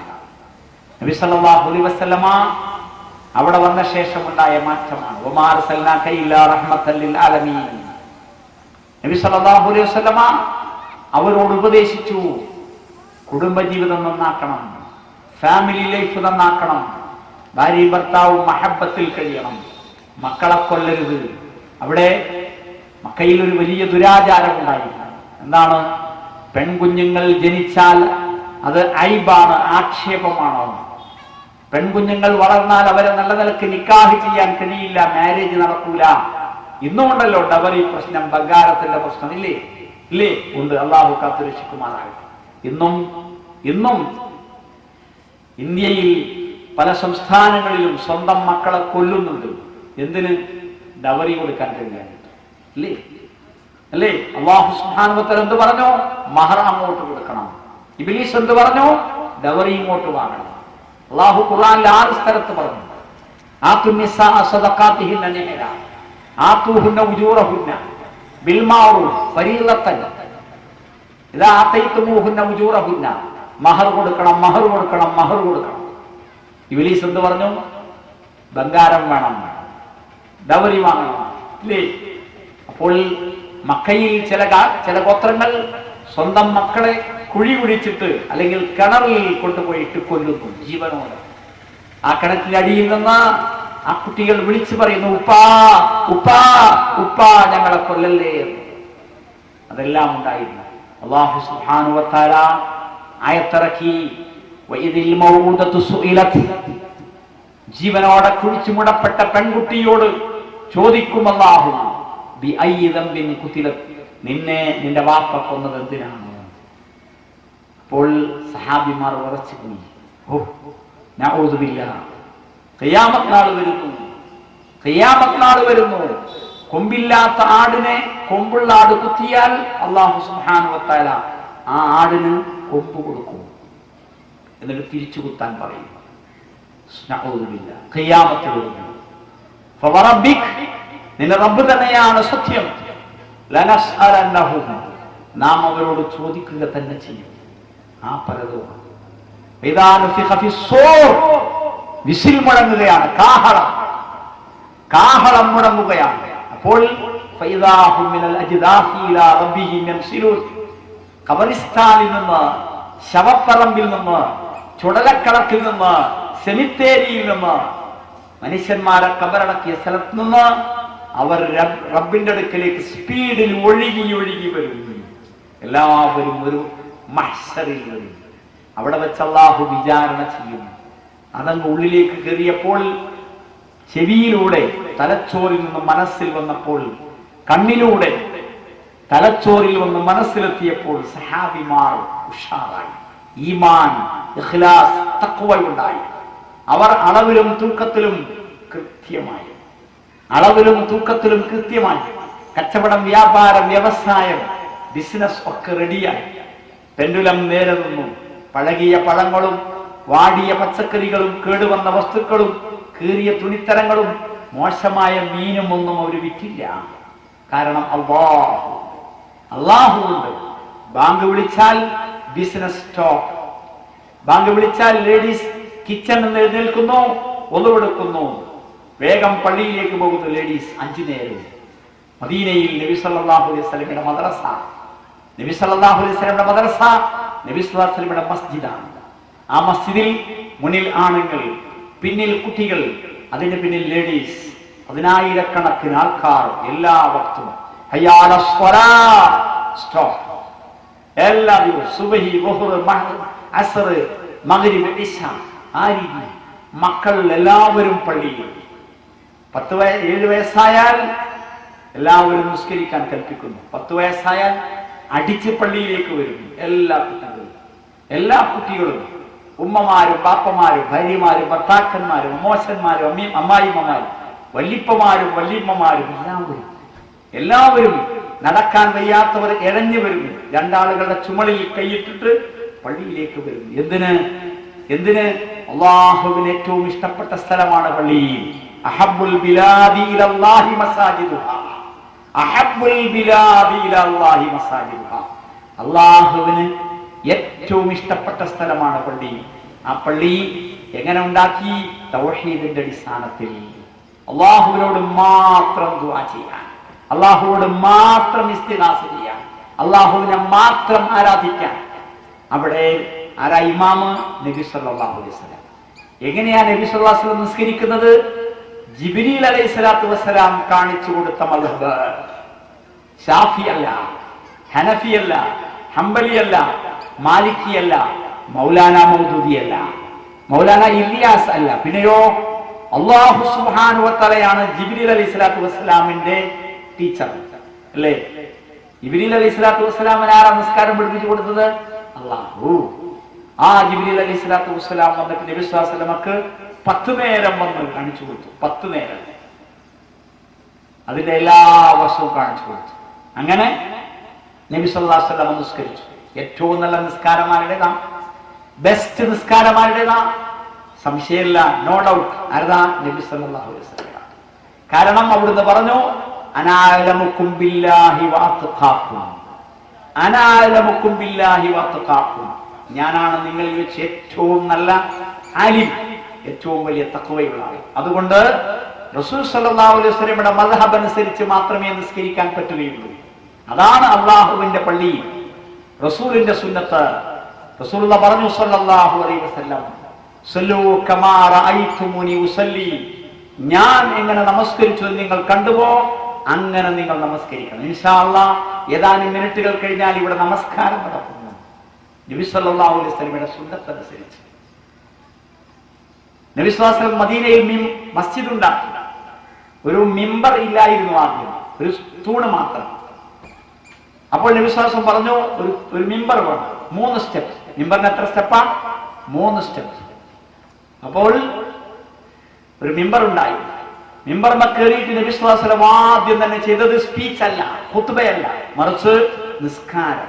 Speaker 1: നബി സല്ലല്ലാഹു അലൈഹി വസല്ലമ അവിടെ വന്ന ശേഷമുണ്ടായ മാറ്റമാണ്. വമാ അർസൽനാക ഇല്ലാ റഹ്മത്തൻ ലിൽ ആലമീൻ. നബി സല്ലല്ലാഹു അലൈഹി വസല്ലമ അവരോട് ഉപദേശിച്ചു, കുടുംബജീവിതം നന്നാക്കണം, ഫാമിലി ലൈഫ് നന്നാക്കണം, ഭാര്യയും ഭർത്താവും മഹബത്തിൽ കഴിയണം, മക്കളെ കൊല്ലരുത്. അവിടെ മക്കയിൽ ഒരു വലിയ ദുരാചാരം ഉണ്ടായിരുന്നു. എന്താണ്? പെൺകുഞ്ഞുങ്ങൾ ജനിച്ചാൽ അത് ഐബാണ്, ആക്ഷേപമാണോ. പെൺകുഞ്ഞുങ്ങൾ വളർന്നാൽ അവരെ നല്ല നിലക്ക് നിക്കാഹ് ചെയ്യാൻ കഴിയില്ല, മാരേജ് നടക്കൂല. ഇന്നുമുണ്ടല്ലോ ഡബറി പ്രശ്നം, ബംഗാരത്തിന്റെ പ്രശ്നം, ഇല്ലേ? ഉണ്ട്. അള്ളാഹു കാത്തുരക്ഷിക്കുമാറാകട്ടെ. ഇന്നും ഇന്ത്യയിൽ പല സംസ്ഥാനങ്ങളിലും സ്വന്തം മക്കളെ കൊല്ലുന്നുണ്ട്. എന്തിന്? ഡബറി കൊടുക്കാൻ കഴിയാനിട്ട്, അല്ലേ? അല്ലാഹു സുബ്ഹാനഹു വ തആല എന്ത് പറഞ്ഞു? മഹർ അങ്ങോട്ട് കൊടുക്കണം. ഇബ്ലീസ് എന്ത് പറഞ്ഞു? ഡബറി ഇങ്ങോട്ട് വാങ്ങണം. അല്ലാഹു ഖുർആനിൽ 6 സ്ഥലത്ത് പറഞ്ഞു, ആതുന്നിസാ സദഖാതിഹിന്ന നിഹല ആതുഹുന്ന ഉജൂറഹുന്ന ബിൽ മഅറൂഫ് ഫരീളത്തൻ ഇദാ ആതൈതുമൂഹുന്ന ഉജൂറഹുന്ന. മഹർ കൊടുക്കണം. ഇബ്ലീസ് എന്ത് പറഞ്ഞു? ബംഗാരം വേണം, ഡബറി വാങ്ങണം, ഇല്ലേ? അപ്പോൾ മക്കയിൽ ചില ഗോത്രങ്ങൾ സ്വന്തം മക്കളെ കുഴി കുഴിച്ചിട്ട് അല്ലെങ്കിൽ കിണറിൽ കൊണ്ടുപോയിട്ട് കൊല്ലുന്നു ജീവനോടെ. ആ കിണറ്റിനടിയിൽ നിന്ന് ആ കുട്ടികൾ വിളിച്ചു പറയുന്നു, ഉപ്പാ ഉപ്പാ ഉപ്പാ ഞങ്ങളെ കൊല്ലല്ലേ എന്ന്. അതെല്ലാം ഉണ്ടായിരുന്നു. അല്ലാഹു സുബ്ഹാനഹു വ തആല ആയത്തിറക്കി, വഇദിൽ മൗഊദതു സുഇലത്. ജീവനോടെ കുഴിച്ചു മുടപ്പെട്ട പെൺകുട്ടിയോട് ചോദിക്കും അല്ലാഹു, ബിഅയ്യി ദംബിൻ ഖുതിലത്, നിന്റെ വാപ്പ കൊന്നത് എന്തിനാണ്? അപ്പോൾ സഹാബിമാർ ഉറച്ചു പോയി. നഊദു ബില്ലാഹ്, ഖിയാമത്ത് നാൾ വരുന്നു. കൊമ്പില്ലാത്ത ആടിനെ കൊമ്പുള്ള ആട് കുത്തിയാൽ അല്ലാഹു സുബ്ഹാനഹു വ തആല ആ ആടിന് കൊമ്പ് കൊടുക്കും, എന്നിട്ട് തിരിച്ചു കുത്താൻ പറയും. നഊദു ബില്ലാഹ്, ഖിയാമത്ത് വരുന്നു. ഫവറബ്ബിക്, നിന്റെ റബ്ബ് തന്നെയാണ് സത്യം. ലനസ്അലന്നഹും, നാം അവരോട് ചോദിക്കുക തന്നെ ചെയ്യും. ആ പലതും വിസിൽ മുഴങ്ങുകയാണ്, കാഹളം മുഴങ്ങുകയാണ്. അപ്പോൾ ഖബറിസ്ഥാനിൽ നിന്ന്, ശവപ്പറമ്പിൽ നിന്ന്, ചുടലക്കളത്തിൽ നിന്ന്, സെമിത്തേരിയിൽ നിന്ന്, മനുഷ്യന്മാരെ കബറടക്കിയ സ്ഥലത്ത് നിന്ന് അവർ റബ്ബിന്റെ അടുക്കലേക്ക് സ്പീഡിൽ ഒഴുകി വരും. എല്ലാവരും ഒരു മഹ്ശറിൽ വരും. അവിടെ വെച്ച് അല്ലാഹു വിചാരണ ചെയ്യും. അതങ്ങ് ഉള്ളിലേക്ക് കയറിയപ്പോൾ, ചെവിയിലൂടെ തലച്ചോറിൽ നിന്ന് മനസ്സിൽ വന്നപ്പോൾ, കണ്ണിലൂടെ തലച്ചോറിൽ വന്ന് മനസ്സിലെത്തിയപ്പോൾ സഹാബിമാർ ഉഷാറായി. ഈമാൻ, ഇഖ്ലാസ്, തഖ്വ ഉണ്ടായി. അവർ അളവിലും തൂക്കത്തിലും കൃത്യമായി, കച്ചവടം, വ്യാപാരം, വ്യവസായം, ബിസിനസ് ഒക്കെ റെഡിയായി. പെൻഡുലം നേരെ നിന്നു. പഴകിയ പഴങ്ങളും വാടിയ പച്ചക്കറികളും കേടുവന്ന വസ്തുക്കളും കീറിയ തുണിത്തരങ്ങളും മോശമായ മീനും ഒന്നും അവർ വിറ്റില്ല. കാരണം അല്ലാഹു ഉണ്ട്. ബാങ്ക് വിളിച്ചാൽ ബിസിനസ് സ്റ്റോപ്പ്. ബാങ്ക് വിളിച്ചാൽ ലേഡീസ് കിച്ചൺ നിന്ന് എഴുന്നേൽക്കുന്നു, ഒന്നുകൊടുക്കുന്നു, വേഗം പള്ളിയിലേക്ക് പോകുന്നു ലേഡീസ് 5 നേരവും. മദീനയിൽ നബി സല്ലല്ലാഹു അലൈഹി വസല്ലമയുടെ മദ്രസ, നബി സല്ലല്ലാഹു അലൈഹി വസല്ലമയുടെ മദ്രസ നബി സല്ലല്ലാഹു അലൈഹി വസല്ലമയുടെ മസ്ജിദാണ്. ആ മസ്ജിദിൽ മുന്നിൽ ആണുങ്ങൾ, പിന്നിൽ കുട്ടികൾ, അതിന്റെ പിന്നിൽ ലേഡീസ്, 10,000കണക്കിന് ആൾക്കാർ. എല്ലാ വക്തും സ്റ്റോപ്പ്. എല്ലാ ദിവസവും സുബഹി, ളുഹ്ർ, അസ്ർ, മഗ്രിബ്, ഇശ, ആ രീതി. മക്കൾ എല്ലാവരും പള്ളിയിൽ. 7 വയസ്സായാൽ എല്ലാവരും നിസ്കരിക്കാൻ കൽപ്പിക്കുന്നു. 10 വയസ്സായാൽ അടിച്ച് പള്ളിയിലേക്ക് വരുന്നു. എല്ലാ കുട്ടികളും, ഉമ്മമാരും ബാപ്പമാരും ഭാര്യമാരും ഭർത്താക്കന്മാരും അമ്മോശന്മാരും അമ്മായിമ്മമാരും വല്ലിപ്പമാരും വല്യമ്മമാരും എല്ലാവരും നടക്കാൻ വയ്യാത്തവർ ഇഴഞ്ഞു വരുന്നു. 2 ആളുകളുടെ ചുമളിൽ കൈയിട്ടിട്ട് പള്ളിയിലേക്ക് വരുന്നു. എന്തിന്? അല്ലാഹുവിന് ഏറ്റവും ഇഷ്ടപ്പെട്ട സ്ഥലമാണ് പള്ളി. അഹബ്ബുൽ ബിലാദി ഇലല്ലാഹി മസാജിദുഹാ, അഹബ്ബുൽ ബിലാദി ഇലല്ലാഹി മസാജിദുഹാ. അല്ലാഹുവിന് ഏറ്റവും ഇഷ്ടപ്പെട്ട സ്ഥലമാണ് പള്ളി. ആ പള്ളി എങ്ങനെ ഉണ്ടാക്കി? തൗഹീദിന്റെ അടിസ്ഥാനത്തിൽ അല്ലാഹുവിനോട് മാത്രം ദുആ ചെയ്യാൻ, അല്ലാഹുവോട് മാത്രം ഇസ്തിഗാസ ചെയ്യാൻ, അല്ലാഹുവിനെ മാത്രം ആരാധിക്കാൻ. അവിടെ ആരാ ഇമാമ്? നബി സല്ലല്ലാഹു അലൈഹി വസല്ലം. എങ്ങനെയാ നബി സല്ലല്ലാഹു അലൈഹി വസല്ലം നിസ്കരിക്കുന്നത്? ജിബ്രീൽ അലൈഹിസ്സലാത്തു വസ്സലാം കാണിച്ചു കൊടുത്ത മദ്ഹബ്. ഷാഫി അല്ല, ഹനഫി അല്ല, ഹംബലി അല്ല, മാലിക്കി അല്ല, മൗലാന മൗദൂദി അല്ല, മൗലാന ഇല്യാസ് അല്ല. പിന്നെയോ അല്ലാഹു സുബ്ഹാനഹു വ തആലയാണ് ജിബ്രീൽ അലൈഹിസ്സലാത്തു വസ്സലാമിന്റെ ടീച്ചർ അല്ലേ? ജിബ്രീൽ അലൈഹിസ്സലാത്തു വസ്സലാമിന് ആരാ നമസ്കാരം പഠിപ്പിച്ചു കൊടുത്തത്? അല്ലാഹു. ആ ജിബ്രീൽ അലൈഹിസ്സലാത്തു വസ്സലാം വന്നിട്ട് നബി സ്വല്ലല്ലാഹു അലൈഹി വസല്ലമക്ക് 10 നേരം വന്ന് കാണിച്ചു കൊടുത്തു. 10 നേരം അതിന്റെ എല്ലാ വർഷവും കാണിച്ചു കൊടുത്തു. അങ്ങനെ നബി സല്ലല്ലാഹു അലൈഹി വസല്ലം നിസ്കരിച്ചു. ഏറ്റവും നല്ല നിസ്കാരമാരുടേതാ? ബെസ്റ്റ് നിസ്കാരമാരുടേതാ? സംശയമില്ല, നോ ഡൗട്ട്. ആരതാ? നബി സല്ലല്ലാഹു അലൈഹി വസല്ലം. കാരണം അവിടുന്ന് പറഞ്ഞു, അനാലമുക്കും ബില്ലാഹി വഅത്ഖാക്കും, അനാലമുക്കും ബില്ലാഹി വഅത്ഖാക്കും. ഞാനാണ് നിങ്ങളിൽ വെച്ച് ഏറ്റവും നല്ല ആലിം, ഏറ്റവും വലിയ തഖ്വയുള്ള ആൾ. അതുകൊണ്ട് റസൂൽ സല്ലല്ലാഹു അലൈഹി വസല്ലമയുടെ മദ്ഹബ് അനുസരിച്ച് മാത്രമേ നിസ്കരിക്കാൻ പറ്റുകയുള്ളൂ. അതാണ് അല്ലാഹുവിന്റെ പള്ളി, റസൂലിന്റെ സുന്നത്ത്. റസൂലുള്ളാഹി പറഞ്ഞു സല്ലല്ലാഹു അലൈഹി വസല്ലം, സല്ലൂ കമാ റഅയ്തുമുനി ഉസല്ലി, ഞാൻ എങ്ങനെ നമസ്കരിച്ചു നിങ്ങൾ കണ്ടുവോ അങ്ങനെ നിങ്ങൾ നമസ്കരിക്കണം. ഇൻഷാ അല്ലാഹ് ഏതാനും മിനിറ്റുകൾ കഴിഞ്ഞാൽ ഇവിടെ നമസ്കാരം നടക്കുന്നു നബി സല്ലല്ലാഹു അലൈഹി വസല്ലമയുടെ സുന്നത്ത് അനുസരിച്ച്. നബി സ്വല്ലല്ലാഹു അലൈഹി വസല്ലം മദീനയിൽ മസ്ജിദ് ഉണ്ടാക്കി. ഒരു മിമ്പർ ഇല്ലായിരുന്നു, ആദ്യം ഒരു തൂണ് മാത്രം. അപ്പോൾ നബി സ്വല്ലല്ലാഹു അലൈഹി വസല്ലം പറഞ്ഞു, ഒരു മിമ്പർ വേണം, 3 സ്റ്റെപ്പ്. മിമ്പറിന് എത്ര സ്റ്റെപ്പാ? 3 സ്റ്റെപ്പ്. അപ്പോൾ ഒരു മിമ്പർ ഉണ്ടായി. മിമ്പറിനെ കയറിയിട്ട് നബി സ്വല്ലല്ലാഹു അലൈഹി വസല്ലം ആദ്യം തന്നെ ചെയ്തത് സ്പീച്ച് അല്ല, ഖുത്ബയല്ല, മറിച്ച് നിസ്കാരം.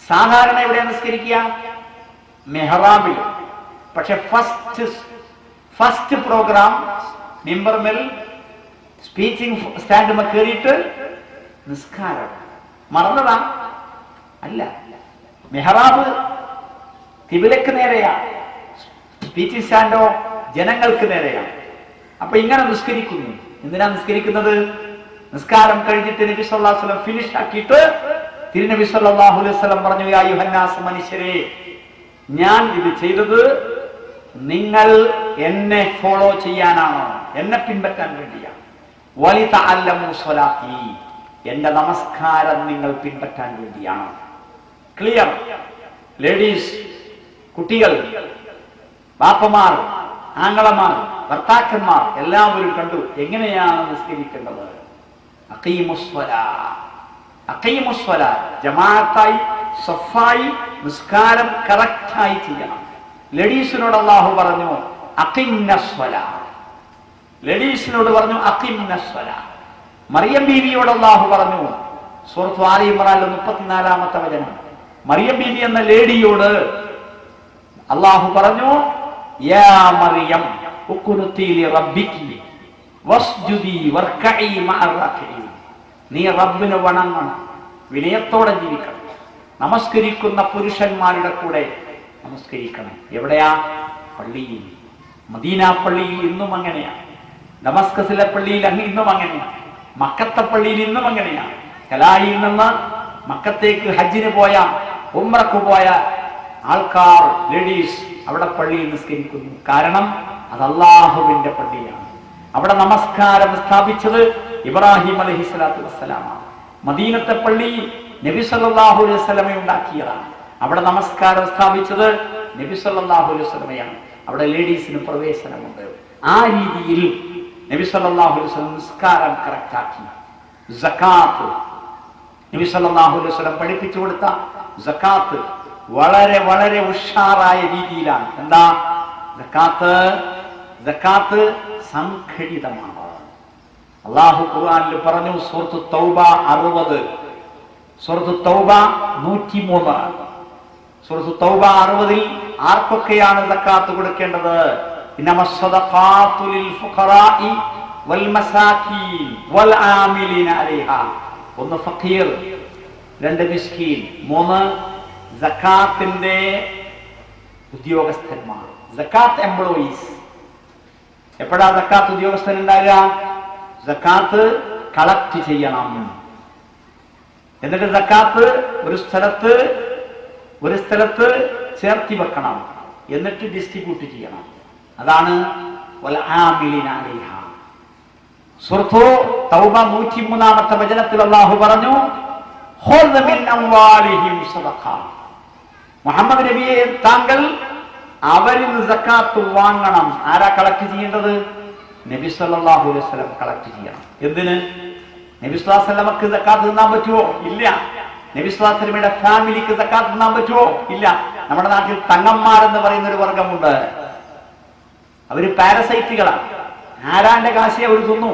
Speaker 1: സാധാരണ എവിടെയാണ് നിസ്കരിക്കുക? മെഹ്റാബിൽ. പക്ഷെ ഫസ്റ്റ് പ്രോഗ്രാം മിമ്പർമേൽ സ്പീച്ചിങ് സ്റ്റാൻഡുമ കയറിയിട്ട് നിസ്കാരം മറന്നതാ അല്ല. മെഹ്റാബ് കിബിലക്ക് നേരെയാണ്, സ്പീച്ചിങ് സ്റ്റാൻഡോ ജനങ്ങൾക്ക് നേരെയാണ്. അപ്പൊ ഇങ്ങനെ നിസ്കരിക്കുന്നു. എന്തിനാ നിസ്കരിക്കുന്നത്? നിസ്കാരം കഴിഞ്ഞിട്ട് നബി സല്ലല്ലാഹു അലൈഹി വസല്ലം ഫിനിഷ് ആക്കിയിട്ട് തിരുനബി സല്ലല്ലാഹു അലൈഹി വസല്ലം പറഞ്ഞു, യാ അയ്യുഹന്നാസ്, മനുഷ്യരെ, ഞാൻ ഇത് ചെയ്തത് നിങ്ങൾ എന്നെ ഫോളോ ചെയ്യാനാണ്, എന്നെ പിൻപറ്റാൻ വേണ്ടിയാണ്. വലിതഅല്ലമു സ്വലാത്തി, എന്റെ നമസ്കാരം നിങ്ങൾ പിൻപറ്റാൻ വേണ്ടിയാണ്. ക്ലിയർ? ലേഡീസ്, കുട്ടികൾ, ബാപ്പമാർ, ആങ്ങളമാർ, ഭർത്താക്കന്മാർ എല്ലാവരും കണ്ടു എങ്ങനെയാണ് നിസ്കരിക്കേണ്ടത്. അഖീമുസ്സലാ, ജമാഅത്തായി സഫായി നിസ്കാരം കറക്റ്റായി ചെയ്യണം. ലേഡീസിനോട് അല്ലാഹു പറഞ്ഞു അഖിംനസ്സലാ, ലേഡീസിനോട് പറഞ്ഞു അഖിംനസ്സലാ. മറിയം ബീവിയോട് അല്ലാഹു പറഞ്ഞു സൂറത്ത് ആലി ഇംറാനിലെ 34-ാമത്തെ വചനം. മറിയം ബീവി എന്ന ലേഡിയോട് അല്ലാഹു പറഞ്ഞു, യാ മറിയം ഉഖ്നുതി ലിറബ്ബികി വസ്ജുദി വർക്കഈ മഅർ റാക്കിഈൻ. നീ റബ്ബിനെ വണങ്ങണം, വിനയത്തോടെ ജീവിക്കണം, നമസ്കരിക്കുന്ന പുരുഷന്മാരുടെ കൂടെ നമസ്കരിക്കണം. എവിടെയാ? പള്ളിയിൽ. മദീന പള്ളിയിൽ ഇന്നും അങ്ങനെയാണ്, ദമസ്കസിലെ പള്ളിയിൽ ഇന്നും അങ്ങനെയാണ്, മക്കത്തെ പള്ളിയിൽ ഇന്നും അങ്ങനെയാണ്. കലായിൽ നിന്ന് മക്കത്തേക്ക് ഹജ്ജിന് പോയ, ഉംറക്ക് പോയ ആൾക്കാർ, ലേഡീസ് അവിടെ പള്ളിയിൽ നിസ്കരിക്കുന്നു. കാരണം അത് അല്ലാഹുവിന്റെ പള്ളിയാണ്. അവിടെ നമസ്കാരം സ്ഥാപിച്ചത് ഇബ്രാഹിം അലൈഹിസ്സലാത്തു വസ്സലാമാണ്. മദീനത്തെ പള്ളി നബി സല്ലല്ലാഹു അലൈഹി വസല്ലമ ഉണ്ടാക്കിയതാണ്. അവിടെ നമസ്കാരം സ്ഥാപിച്ചത് നബി സല്ലല്ലാഹു അലൈഹി വസല്ലമയാണ്. അവിടെ ലേഡീസിന് പ്രവേശനമുണ്ട്. ആ രീതിയിൽ നബി സല്ലല്ലാഹു അലൈഹി വസല്ലം നിസ്കാരം കറക്റ്റാക്കി. സകാത്ത്, നബി സല്ലല്ലാഹു അലൈഹി വസല്ലം പഠിപ്പിച്ചു കൊടുത്ത സകാത്ത് വളരെ വളരെ ഉഷാറായ രീതിയിലാണ്. എന്താ സകാത്ത്? സംഘടിതമാണ്. അല്ലാഹു ഖുർആനിൽ പറഞ്ഞു, സൂറത്ത് തൗബ 60, സൂറത്ത് തൗബ 103. സൂറത്ത് തൗബ 60-ൽ ആർക്കൊക്കെയാണ് സകാത്ത് കൊടുക്കേണ്ടത്? ഇന്നമസ്സദഖാതു ലിൽ ഫുഖറാഇ വൽ മസാകീൻ വൽ ആമിലീന അലൈഹാ. 1 ഫഖീർ, 2 മിസ്കീൻ, 3 സകാത്തിന്റെ ഉദ്യോഗസ്ഥന്മാർ, സകാത്ത് എംപ്ലോയീസ്. എപ്പോഴാ സകാത്ത് ഉദ്യോഗസ്ഥൻ ഉണ്ടാകുക? സകാത്ത് കളക്ട് ചെയ്യണം. എന്നിട്ട് സകാത്ത് ഒരു സ്ഥലത്ത് ചേർത്തി വെക്കണം. എന്നിട്ട് ഡിസ്ട്രിബ്യൂട്ട് ചെയ്യണം. അതാണ് വൽ ആമിലീന അലൈഹാ. സൂറത്ത് തൗബ 103-ാമത്തെ വചനത്തിൽ അല്ലാഹു പറഞ്ഞു, ഖുദ് മിൻ അംവാലിഹിം സദഖ. മുഹമ്മദ് നബിയെ, താങ്കൾ അവരിൽ നിന്ന് സകാത്ത് വാങ്ങണം. ആരാ കളക്ട് ചെയ്യേണ്ടത്? നബി സല്ലല്ലാഹു അലൈഹി വസല്ലം കളക്ട് ചെയ്യണം. എന്തിന്? നബി സ്വല്ലല്ലാഹു അലൈഹി വസല്ലമക്ക് സകാത്ത് തിന്നാൻ പറ്റുമോ? ഇല്ല. നബി സ്വല്ലല്ലാഹു അലൈഹി വസല്ലമയുടെ ഫാമിലിക്ക് സകാത്ത് തിന്നാൻ പറ്റുമോ? ഇല്ല. നമ്മുടെ നാട്ടിൽ തങ്ങന്മാരെന്ന് പറയുന്ന ഒരു വർഗമുണ്ട്. അവര് പാരസൈറ്റുകളാണ്. ആരാന്റെ കാശി അവർ തിന്നു.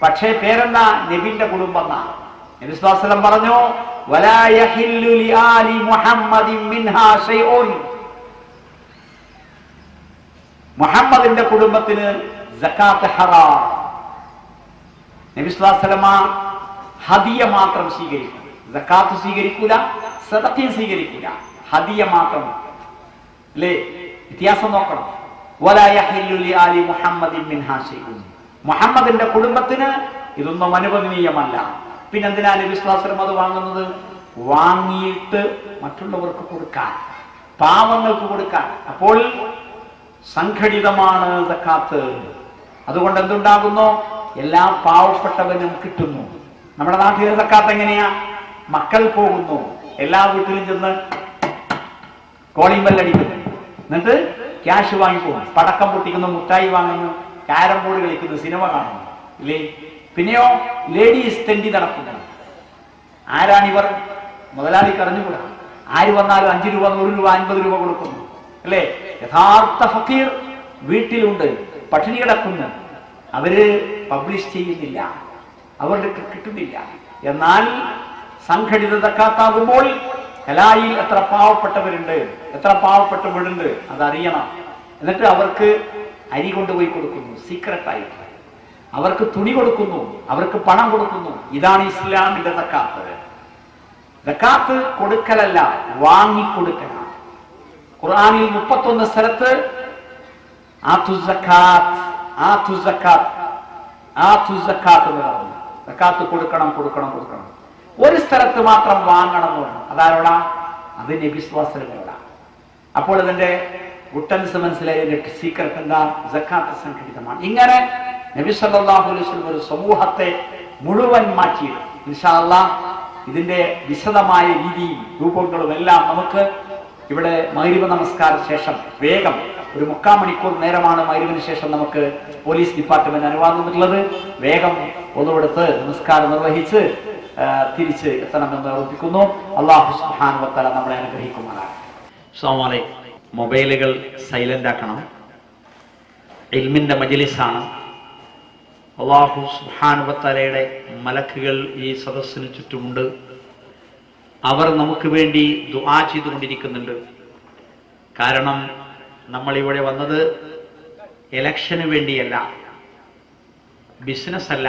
Speaker 1: പക്ഷേ പേരെന്താ? നബിന്റെ കുടുംബം എന്നാ. നബി സ്വല്ലല്ലാഹു അലൈഹി വസല്ലം പറഞ്ഞു, വലാ യഹില്ലു ലിആലി മുഹമ്മദിൻ മിൻഹാ ശൈഉൻ. മുഹമ്മദിന്റെ കുടുംബത്തിന് സകാത്ത് ഹറാം. നബി സ്വല്ലല്ലാഹു അലൈഹി വസല്ലം ഹദിയ മാത്രം സ്വീകരിക്കും. സകാത്ത് സ്വീകരിക്കൂല, സദഖയും സ്വീകരിക്കൂല, ഹദിയ മാത്രം. അല്ലേ? വ്യത്യാസം നോക്കണം. വലാ യഹില്ലു ലിആലി മുഹമ്മദിൻ മിൻഹാ ശൈഉൻ. മുഹമ്മദിന്റെ കുടുംബത്തിന് ഇതൊന്നും അനുവദനീയമല്ല. പിന്നെന്തിനാ നബി സ്വല്ലല്ലാഹു അലൈഹി വസല്ലം അത് വാങ്ങുന്നത്? വാങ്ങിയിട്ട് മറ്റുള്ളവർക്ക് കൊടുക്കാൻ, പാവങ്ങൾക്ക് കൊടുക്കാൻ. അപ്പോൾ സംഘടിതമാണ് സകാത്ത്. അതുകൊണ്ട് എന്തുണ്ടാകുന്നു? എല്ലാ പാവപ്പെട്ടവനും കിട്ടുന്നു. നമ്മുടെ നാട്ടിലെ സകാത്ത് എങ്ങനെയാ? മക്കൾ പോകുന്നു, എല്ലാ വീട്ടിലും ചെന്ന് കോളിംഗ് ബെല്ലടിക്കുന്നു, എന്നിട്ട് ക്യാഷ് വാങ്ങിപ്പോകും, പടക്കം പൊട്ടിക്കുന്നു, മുട്ടായി വാങ്ങുന്നു, ക്യാരം ബോർഡ് കളിക്കുന്നു, സിനിമ കാണുന്നു. ഇല്ലേ? പിന്നെയോ ലേഡീസ് തെണ്ടി നടക്കുന്നു. ആരാണിവർ? മുതലാളിക്ക് അറിഞ്ഞുകൂടാ. ആര് വന്നാലും 5 രൂപ, 100 രൂപ, 50 രൂപ കൊടുക്കുന്നു. അല്ലേ? യഥാർത്ഥ ഫക്കീർ വീട്ടിലുണ്ട്, പട്ടിണി കിടക്കുന്നു. അവര് പബ്ലിഷ് ചെയ്യുന്നില്ല, അവർക്ക് കിട്ടുന്നില്ല. എന്നാൽ സംഘടിത സകാത്താകുമ്പോൾ കലായിൽ എത്ര പാവപ്പെട്ടവരുണ്ട്, എത്ര പാവപ്പെട്ട വീടുണ്ട്, അതറിയണം. എന്നിട്ട് അവർക്ക് അരി കൊണ്ടുപോയി കൊടുക്കുന്നു സീക്രട്ടായിട്ട്. അവർക്ക് തുണി കൊടുക്കുന്നു, അവർക്ക് പണം കൊടുക്കുന്നു. ഇതാണ് ഇസ്ലാമിന്റെ സക്കാത്ത്. സക്കാത്ത് കൊടുക്കലല്ല, വാങ്ങിക്കൊടുക്കലാണ്. ഖുർആനിൽ 31 സ്ഥലത്ത് എന്ന് പറഞ്ഞു. സക്കാത്ത് കൊടുക്കണം കൊടുക്കണം കൊടുക്കണം. ഒരു സ്ഥലത്ത് മാത്രം വാങ്ങണം എന്ന് പറഞ്ഞു. അതാരോടാ? അത് നബി സ്വല്ലല്ലാഹു അലൈഹി വസല്ലമയോടാ. അപ്പോൾ ഇതിന്റെ ഗുട്ടൻസ് മനസ്സിലായി. ഇതിന്റെ സീക്രട്ട് എന്താ? സക്കാത്ത് സംഘടിതമാണ്. ഇങ്ങനെ നബി സല്ലല്ലാഹു അലൈഹി വസല്ലം ഒരു സമൂഹത്തെ മുഴുവൻ മാറ്റിയിരുന്നു. ഇൻഷാ അല്ലാഹ് ഇതിന്റെ വിശദമായ രീതിയും രൂപങ്ങളും എല്ലാം നമുക്ക് ഇവിടെ മഗ്‌രിബ് നമസ്കാര ശേഷം വേഗം ഒരു 3/4 മണിക്കൂർ നേരമാണ് മഗ്‌രിബിന് ശേഷം നമുക്ക് പോലീസ് ഡിപ്പാർട്ട്മെന്റ് അനുവാദം തന്നിട്ടുള്ളത്. വേഗം ഒന്നുകൊടുത്ത് നമസ്കാരം നിർവഹിച്ച് തിരിച്ച് എത്തണമെന്ന് ഓർമ്മിപ്പിക്കുന്നു. അല്ലാഹു സുബ്ഹാനഹു വ തആല നമ്മളെ അനുഗ്രഹിക്കുമാറാകട്ടെ. അസ്സലാമു അലൈക്കും. മൊബൈലുകൾ സൈലന്റ് ആക്കണം. ഇൽമിന്റെ മജ്‌ലിസാണ്. അല്ലാഹു സുബ്ഹാനഹു വ തആലയുടെ മലക്കുകൾ ഈ സദസ്സിന് ചുറ്റുമുണ്ട്. അവർ നമുക്ക് വേണ്ടി ദുആ ചെയ്തുകൊണ്ടിരിക്കുന്നുണ്ട്. കാരണം നമ്മൾ ഇവിടെ വന്നത് ഇലക്ഷന് വേണ്ടിയല്ല, ബിസിനസ് അല്ല,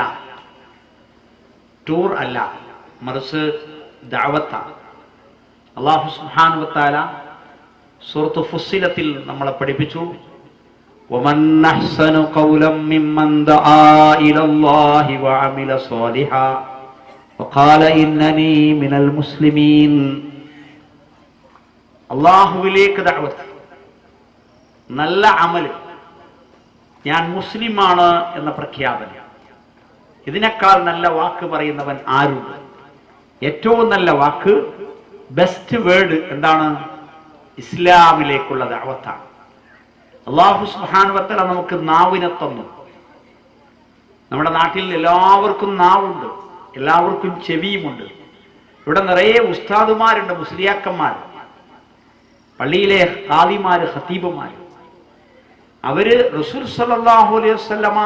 Speaker 1: ടൂർ അല്ല, മറിച്ച് ദഅവത്താണ്. അല്ലാഹു സുബ്ഹാനഹു വ തആല സൂറത്ത് ഫുസ്സിലത്തിൽ നമ്മളെ പഠിപ്പിച്ചു, ومن أحسن قولا ممن دعا إلى الله وعمل صالحا وقال إنني من المسلمين. അല്ലാഹുവിലേക്ക് ദഅവത്ത്, നല്ല അമൽ, ഞാൻ മുസ്ലിമാണ് എന്ന പ്രഖ്യാപനം. ഇതിനേക്കാൾ നല്ല വാക്ക് പറയുന്നവൻ ആരുണ്ട്? ഏറ്റവും നല്ല വാക്ക്, ബെസ്റ്റ് വേർഡ് എന്താണ്? ഇസ്ലാമിലേക്കുള്ള ദഅവത്താണ്. അല്ലാഹു സുബ്ഹാനഹു വ തആല നമുക്ക് നാവിനെ തന്നു. നമ്മുടെ നാട്ടിൽ എല്ലാവർക്കും നാവുണ്ട്, എല്ലാവർക്കും ചെവിയുമുണ്ട്. ഇവിടെ നിറയെ ഉസ്താദുമാരുണ്ട്, മുസ്ലിയാക്കന്മാർ, പള്ളിയിലെ ഖാദിമാര്, ഖതീബുമാര്. അവര് റസൂൽ സല്ലല്ലാഹു അലൈഹി വസല്ലമ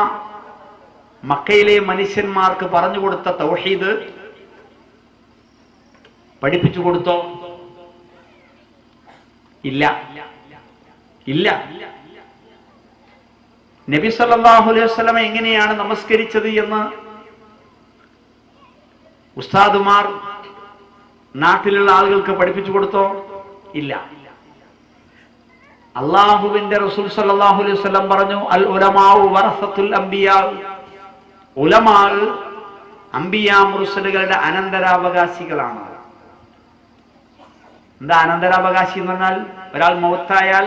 Speaker 1: മക്കയിലെ മനുഷ്യന്മാർക്ക് പറഞ്ഞു കൊടുത്ത തൗഹീദ് പഠിപ്പിച്ചു കൊടുത്തോ? ഇല്ല, ഇല്ല. നബി സല്ലല്ലാഹു അലൈഹി വസല്ലമ എങ്ങനെയാണ് നമസ്കരിച്ചത് എന്ന് ഉസ്താദുമാർ നാട്ടിലുള്ള ആളുകൾക്ക് പഠിപ്പിച്ചു കൊടുത്തോ? ഇല്ല. അള്ളാഹുവിന്റെ റസൂൽ സല്ലല്ലാഹു അലൈഹി വസല്ലം പറഞ്ഞു, അൽ ഉലമാഉ വറസത്തുൽ അംബിയാ. ഉലമാ അംബിയാ മുർസലുകളുടെ അനന്തരാവകാശികളാണ്. എന്താ അനന്തരാവകാശി എന്ന് പറഞ്ഞാൽ? ഒരാൾ മൗത്തായാൽ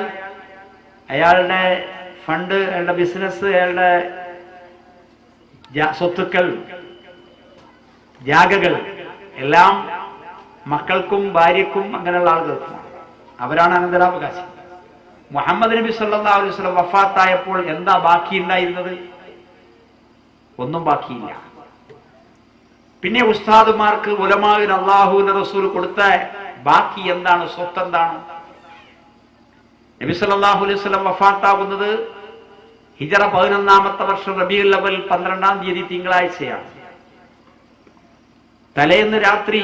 Speaker 1: അയാളുടെ ഫണ്ട്, അയാളുടെ ബിസിനസ്, അയാളുടെ സ്വത്തുക്കൾ, ജാഗകൾ എല്ലാം മക്കൾക്കും ഭാര്യക്കും അങ്ങനെയുള്ള ആളുകൾക്കുമാണ്. അവരാണ് അനന്തരാവകാശി. മുഹമ്മദ് നബി സല്ലല്ലാഹു അലൈഹി വസല്ലം വഫാത്തായപ്പോൾ എന്താ ബാക്കി ഉണ്ടായിരുന്നത്? ഒന്നും ബാക്കിയില്ല. പിന്നെ ഉസ്താദുമാർക്ക്, ഉലമാവിന് അല്ലാഹുവിന്റെ റസൂൽ കൊടുത്ത ബാക്കി എന്താണ്? സ്വത്ത് എന്താണ്? നബി സല്ലല്ലാഹു അലൈഹി വസല്ലം വഫാത്താകുന്നത് ഹിജറ 11-ാമത്തെ വർഷം റബീഉൽ അവ്വൽ 12-ാം തീയതി തിങ്കളാഴ്ചയാണ്. തലേന്ന് രാത്രി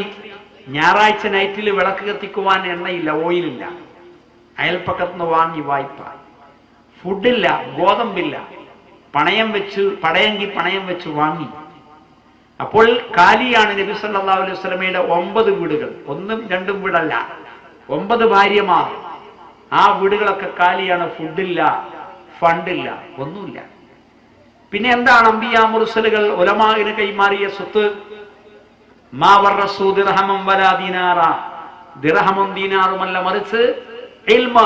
Speaker 1: ഞായറാഴ്ച നൈറ്റിൽ വിളക്ക് കത്തിക്കുവാൻ എണ്ണയില്ല, ഓയിലില്ല. അയൽപ്പക്കത്തുനിന്ന് വാങ്ങി വായ്പ. ഫുഡില്ല, ഗോതമ്പില്ല, പണയം വെച്ച് വാങ്ങി. അപ്പോൾ കാലിയാണ് നബി സല്ലല്ലാഹു അലൈഹി വസല്ലമയുടെ 9 വീടുകൾ. 1ഉം 2ഉം വീടല്ല, 9 ഭാര്യമാർ. ആ വീടുകളൊക്കെ കാലിയാണ്. ഫുഡില്ല, ഫണ്ടില്ല, ഒന്നുമില്ല. പിന്നെ എന്താണ് അംബിയാ മുർസലുകൾ ഉലമാഇന് കൈമാറിയ സ്വത്ത്? മാ വറസൂ ദിർഹമൻ വലാ ദീനാറ. ദിർഹമും ദീനാറുമല്ല, മറിച്ച് ഇൽമ,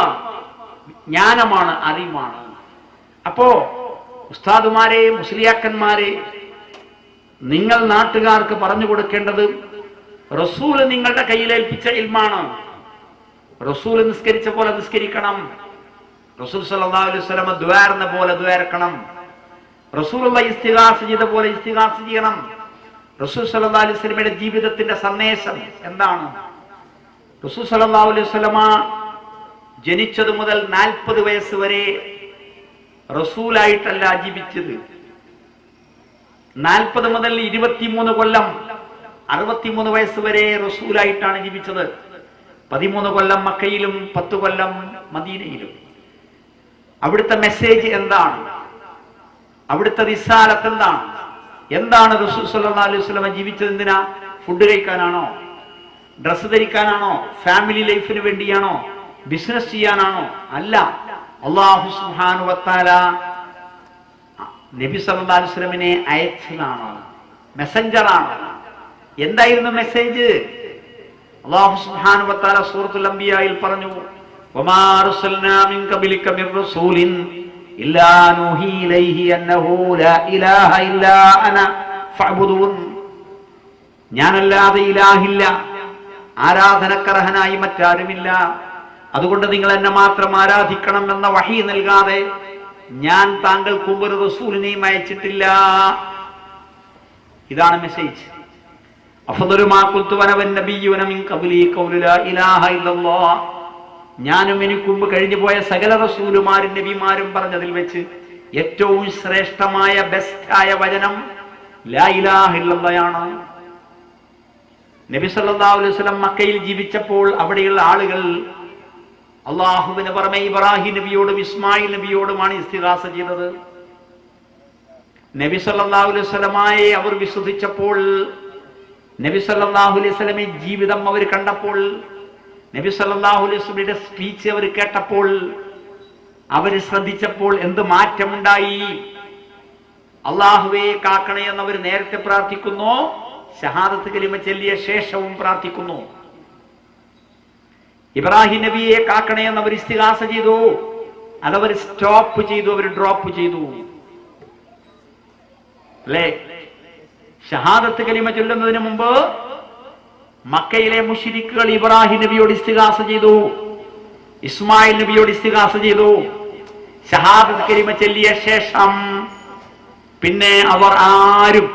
Speaker 1: ജ്ഞാനമാണ്, അറിവാണ്. അപ്പോ ഉസ്താദുമാരെ, മുസ്ലിയാക്കന്മാരെ, നിങ്ങൾ നാട്ടുകാർക്ക് പറഞ്ഞു കൊടുക്കേണ്ടത് റസൂല് നിങ്ങളുടെ കയ്യിലേൽപ്പിച്ച ഇൽമാണ്. റസൂല് നിസ്കരിച്ച പോലെ നിസ്കരിക്കണം. റസൂൽ സല്ലല്ലാഹു അലൈഹി വസല്ലം ദുആർന്ന പോലെ ദുആർക്കണം. റസൂലുള്ളാഹി ഇസ്തിഗാസ ചെയ്ത പോലെ ഇസ്തിഗാസ ചെയ്യണം. റസൂൽ സല്ലല്ലാഹു അലൈഹി വസല്ലമയുടെ ജീവിതത്തിന്റെ സന്ദേശം എന്താണ്? റസൂൽ സല്ലല്ലാഹു അലൈഹി വസല്ലമ ജനിച്ചത് മുതൽ 40 വയസ്സ് വരെ റസൂലായിട്ടല്ല ജീവിച്ചത്. 40 മുതൽ 23 കൊല്ലം, 63 വയസ്സ് വരെ റസൂലായിട്ടാണ് ജീവിച്ചത്. 13 കൊല്ലം മക്കയിലും 10 കൊല്ലം മദീനയിലും. അവിടുത്തെ മെസ്സേജ് എന്താണ്? അവിടുത്തെ റിസാലത്ത് എന്താണ്? എന്താണ് റസൂൽ സല്ലല്ലാഹു അലൈഹി വസല്ലം ജീവിച്ചത്? എന്തിനാ? ഫുഡ് കഴിക്കാനാണോ? ഡ്രസ്സ് ധരിക്കാനാണോ? ഫാമിലി ലൈഫിന് വേണ്ടിയാണോ? ബിസിനസ് ചെയ്യാനാണോ? അല്ല. അല്ലാഹു സുബ്ഹാനഹു വ തആല നബി സല്ലല്ലാഹു അലൈഹി വസല്ലമിനെ അയച്ചതാണ്, മെസ്സഞ്ചറാണ്. എന്തായിരുന്നു മെസ്സേജ്? അല്ലാഹു സുബ്ഹാനഹു വ തആല സൂറത്തുൽ അംബിയായിൽ പറഞ്ഞു, വമാ അർസൽനാ മിൻ ഖബലിക മിർ റസൂലിൻ ഇല്ലാ നൂഹി ഇലൈഹി അന്നഹു ലാ ഇലാഹ ഇല്ലാ അന ഫഅബ്ദൂൻ. ഞാനല്ലാതെ ഇലാഹില്ല, ആരാധനക്കർഹനായി മറ്റാരുമില്ല, അതുകൊണ്ട് നിങ്ങൾ എന്നെ മാത്രം ആരാധിക്കണം എന്ന വഹി നൽകാതെ ഞാൻ താങ്കൾക്ക് മുമ്പ് ഒരു റസൂലിനെയും അയച്ചിട്ടില്ല. ഇതാണ് മെസ്സേജ്. അഫ്ദലു മാ ഖുൽതു വന വന്നബിയ്യൂന മിൻ ഖബ്ലി ഖൗലു ലാ ഇലാഹ ഇല്ലല്ലാഹ്. ഞാനും എനിക്ക് മുമ്പ് കഴിഞ്ഞു പോയ സകല റസൂലുമാരും നബിമാരും പറഞ്ഞതിൽ വെച്ച് ഏറ്റവും ശ്രേഷ്ഠമായ ബെസ്റ്റായ വചനം ലാ ഇലാഹ ഇല്ലല്ലാഹ്. നബി സല്ലല്ലാഹു അലൈഹി വസല്ലം മക്കയിൽ ജീവിച്ചപ്പോൾ അവിടെയുള്ള ആളുകൾ അള്ളാഹുവിന് പുറമെ ഇബ്രാഹിം നബിയോടും ഇസ്മായിൽ നബിയോടുമാണ് ഇസ്തിഗാസ ചെയ്തത്. നബി സല്ലല്ലാഹു അലൈഹി വസല്ലമയെ അവർ വിശ്വസിച്ചപ്പോൾ, നബി സല്ലല്ലാഹു അലൈഹി വസല്ലമയുടെ ജീവിതം അവർ കണ്ടപ്പോൾ, നബി സല്ലല്ലാഹു അലൈഹി വസല്ലമയുടെ സ്പീച്ച് അവർ കേട്ടപ്പോൾ, അവർ ശ്രദ്ധിച്ചപ്പോൾ എന്ത് മാറ്റമുണ്ടായി? അള്ളാഹുവേ കാക്കണേ എന്നവർ നേരത്തെ പ്രാർത്ഥിക്കുന്നു, ഷഹാദത്ത് കലിമ ചൊല്ലിയ ശേഷവും പ്രാർത്ഥിക്കുന്നു. ഇബ്രാഹിം നബിയെ കാക്കണേ എന്നവർ ഇസ്തിഗാസ ചെയ്തു, അതവർ സ്റ്റോപ്പ് ചെയ്തു, അവർ ഡ്രോപ്പ് ചെയ്തു. അല്ലേ? ഷഹാദത്ത് കലിമ ചൊല്ലുന്നതിന് മുമ്പ് മക്കയിലെ മുശ്രിക്കുകൾ ഇബ്രാഹിം നബിയോട് ഇസ്തിഗാസ ചെയ്തു, ഇസ്മായിൽ നബിയോട് ഇസ്തിഗാസ ചെയ്തു. ഷഹാദത്ത് കലിമ ചൊല്ലിയ ശേഷം പിന്നെ അവർ ആരും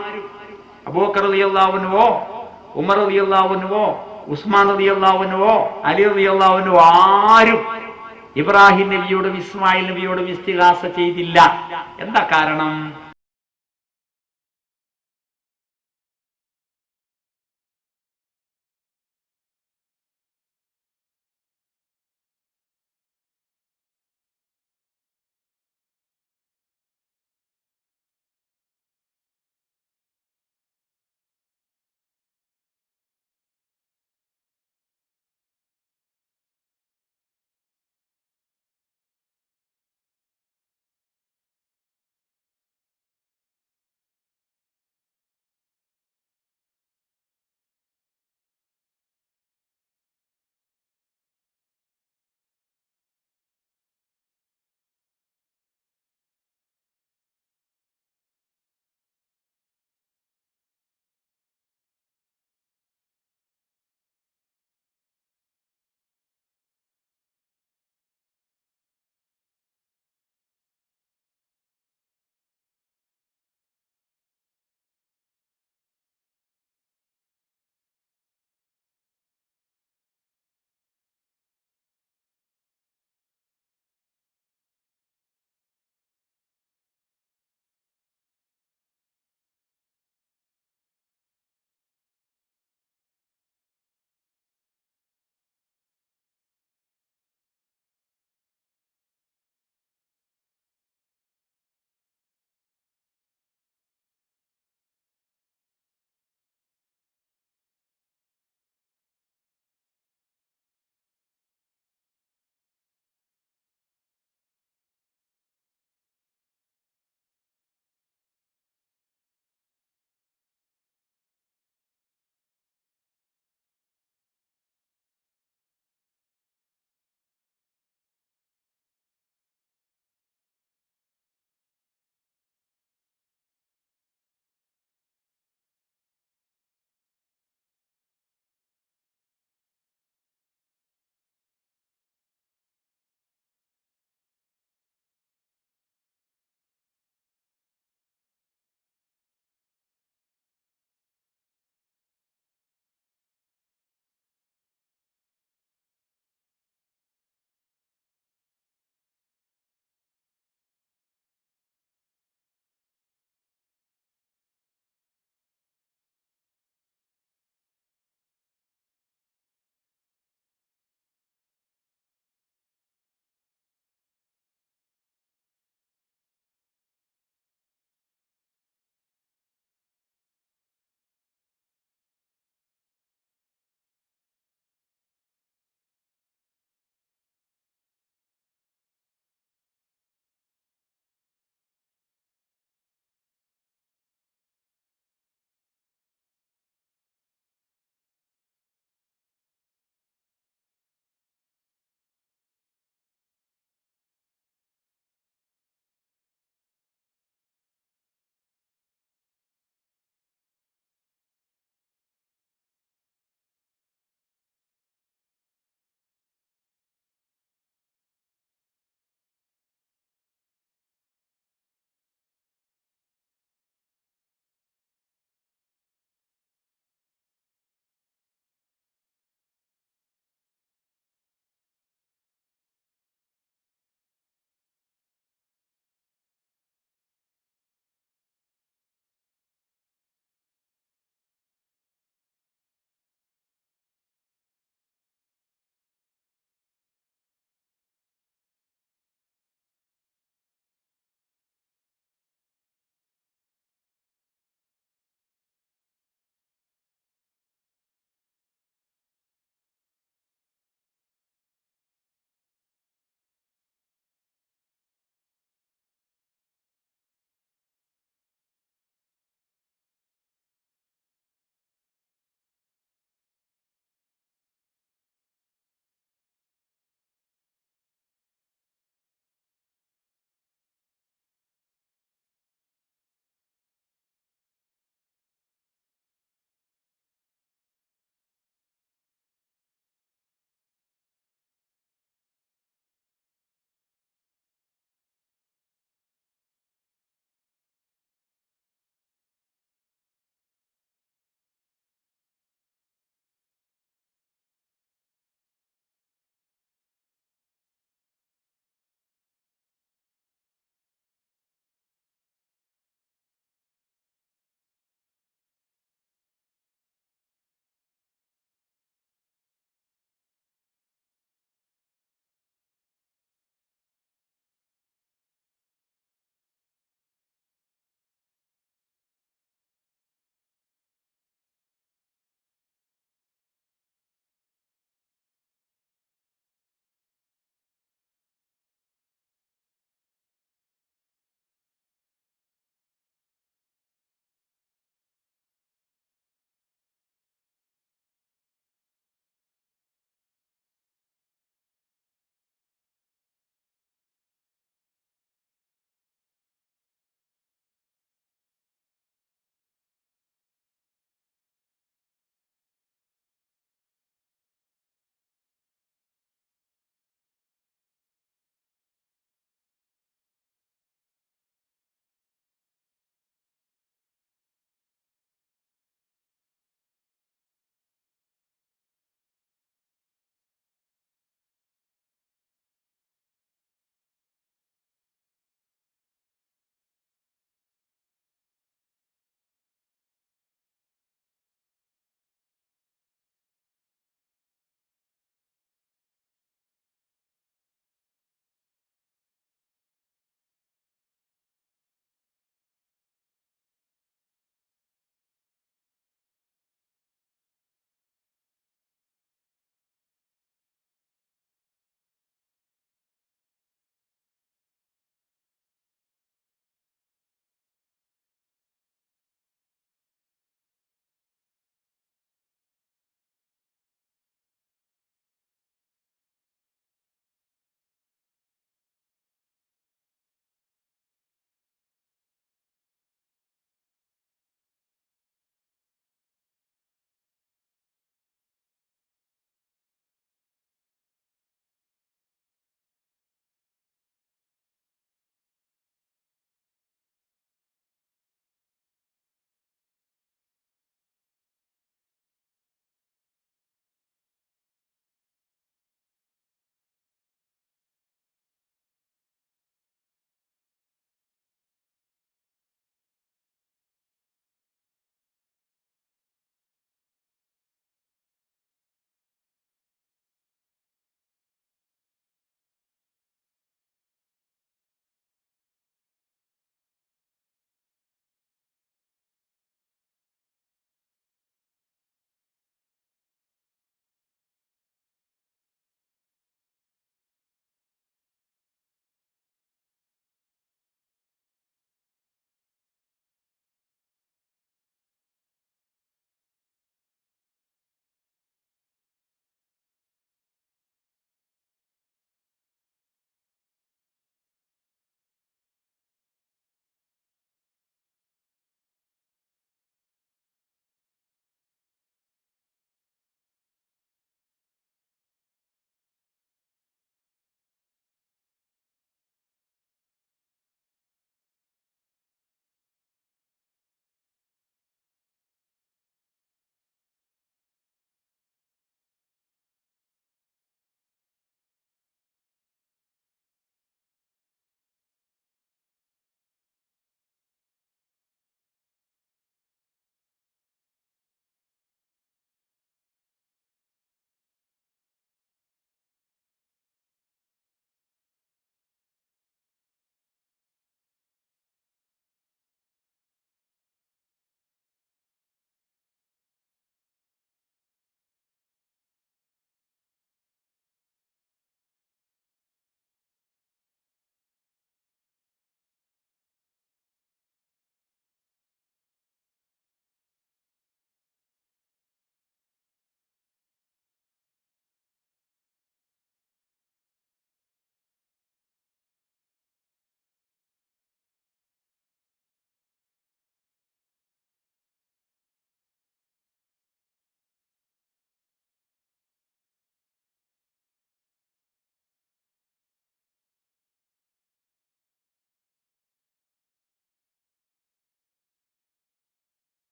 Speaker 1: അബൂബക്കർ റളിയല്ലാഹു അൻഹുവോ ഉമർ റളിയല്ലാഹു അൻഹുവോ ഉസ്മാൻ റളിയല്ലാഹു അൻഹുവോ അലി റളിയല്ലാഹു അൻഹു ആരും ഇബ്രാഹിം നബിയോടും ഇസ്മായിൽ നബിയോടും ഇസ്തിഗാസ ചെയ്തില്ല. എന്താ കാരണം?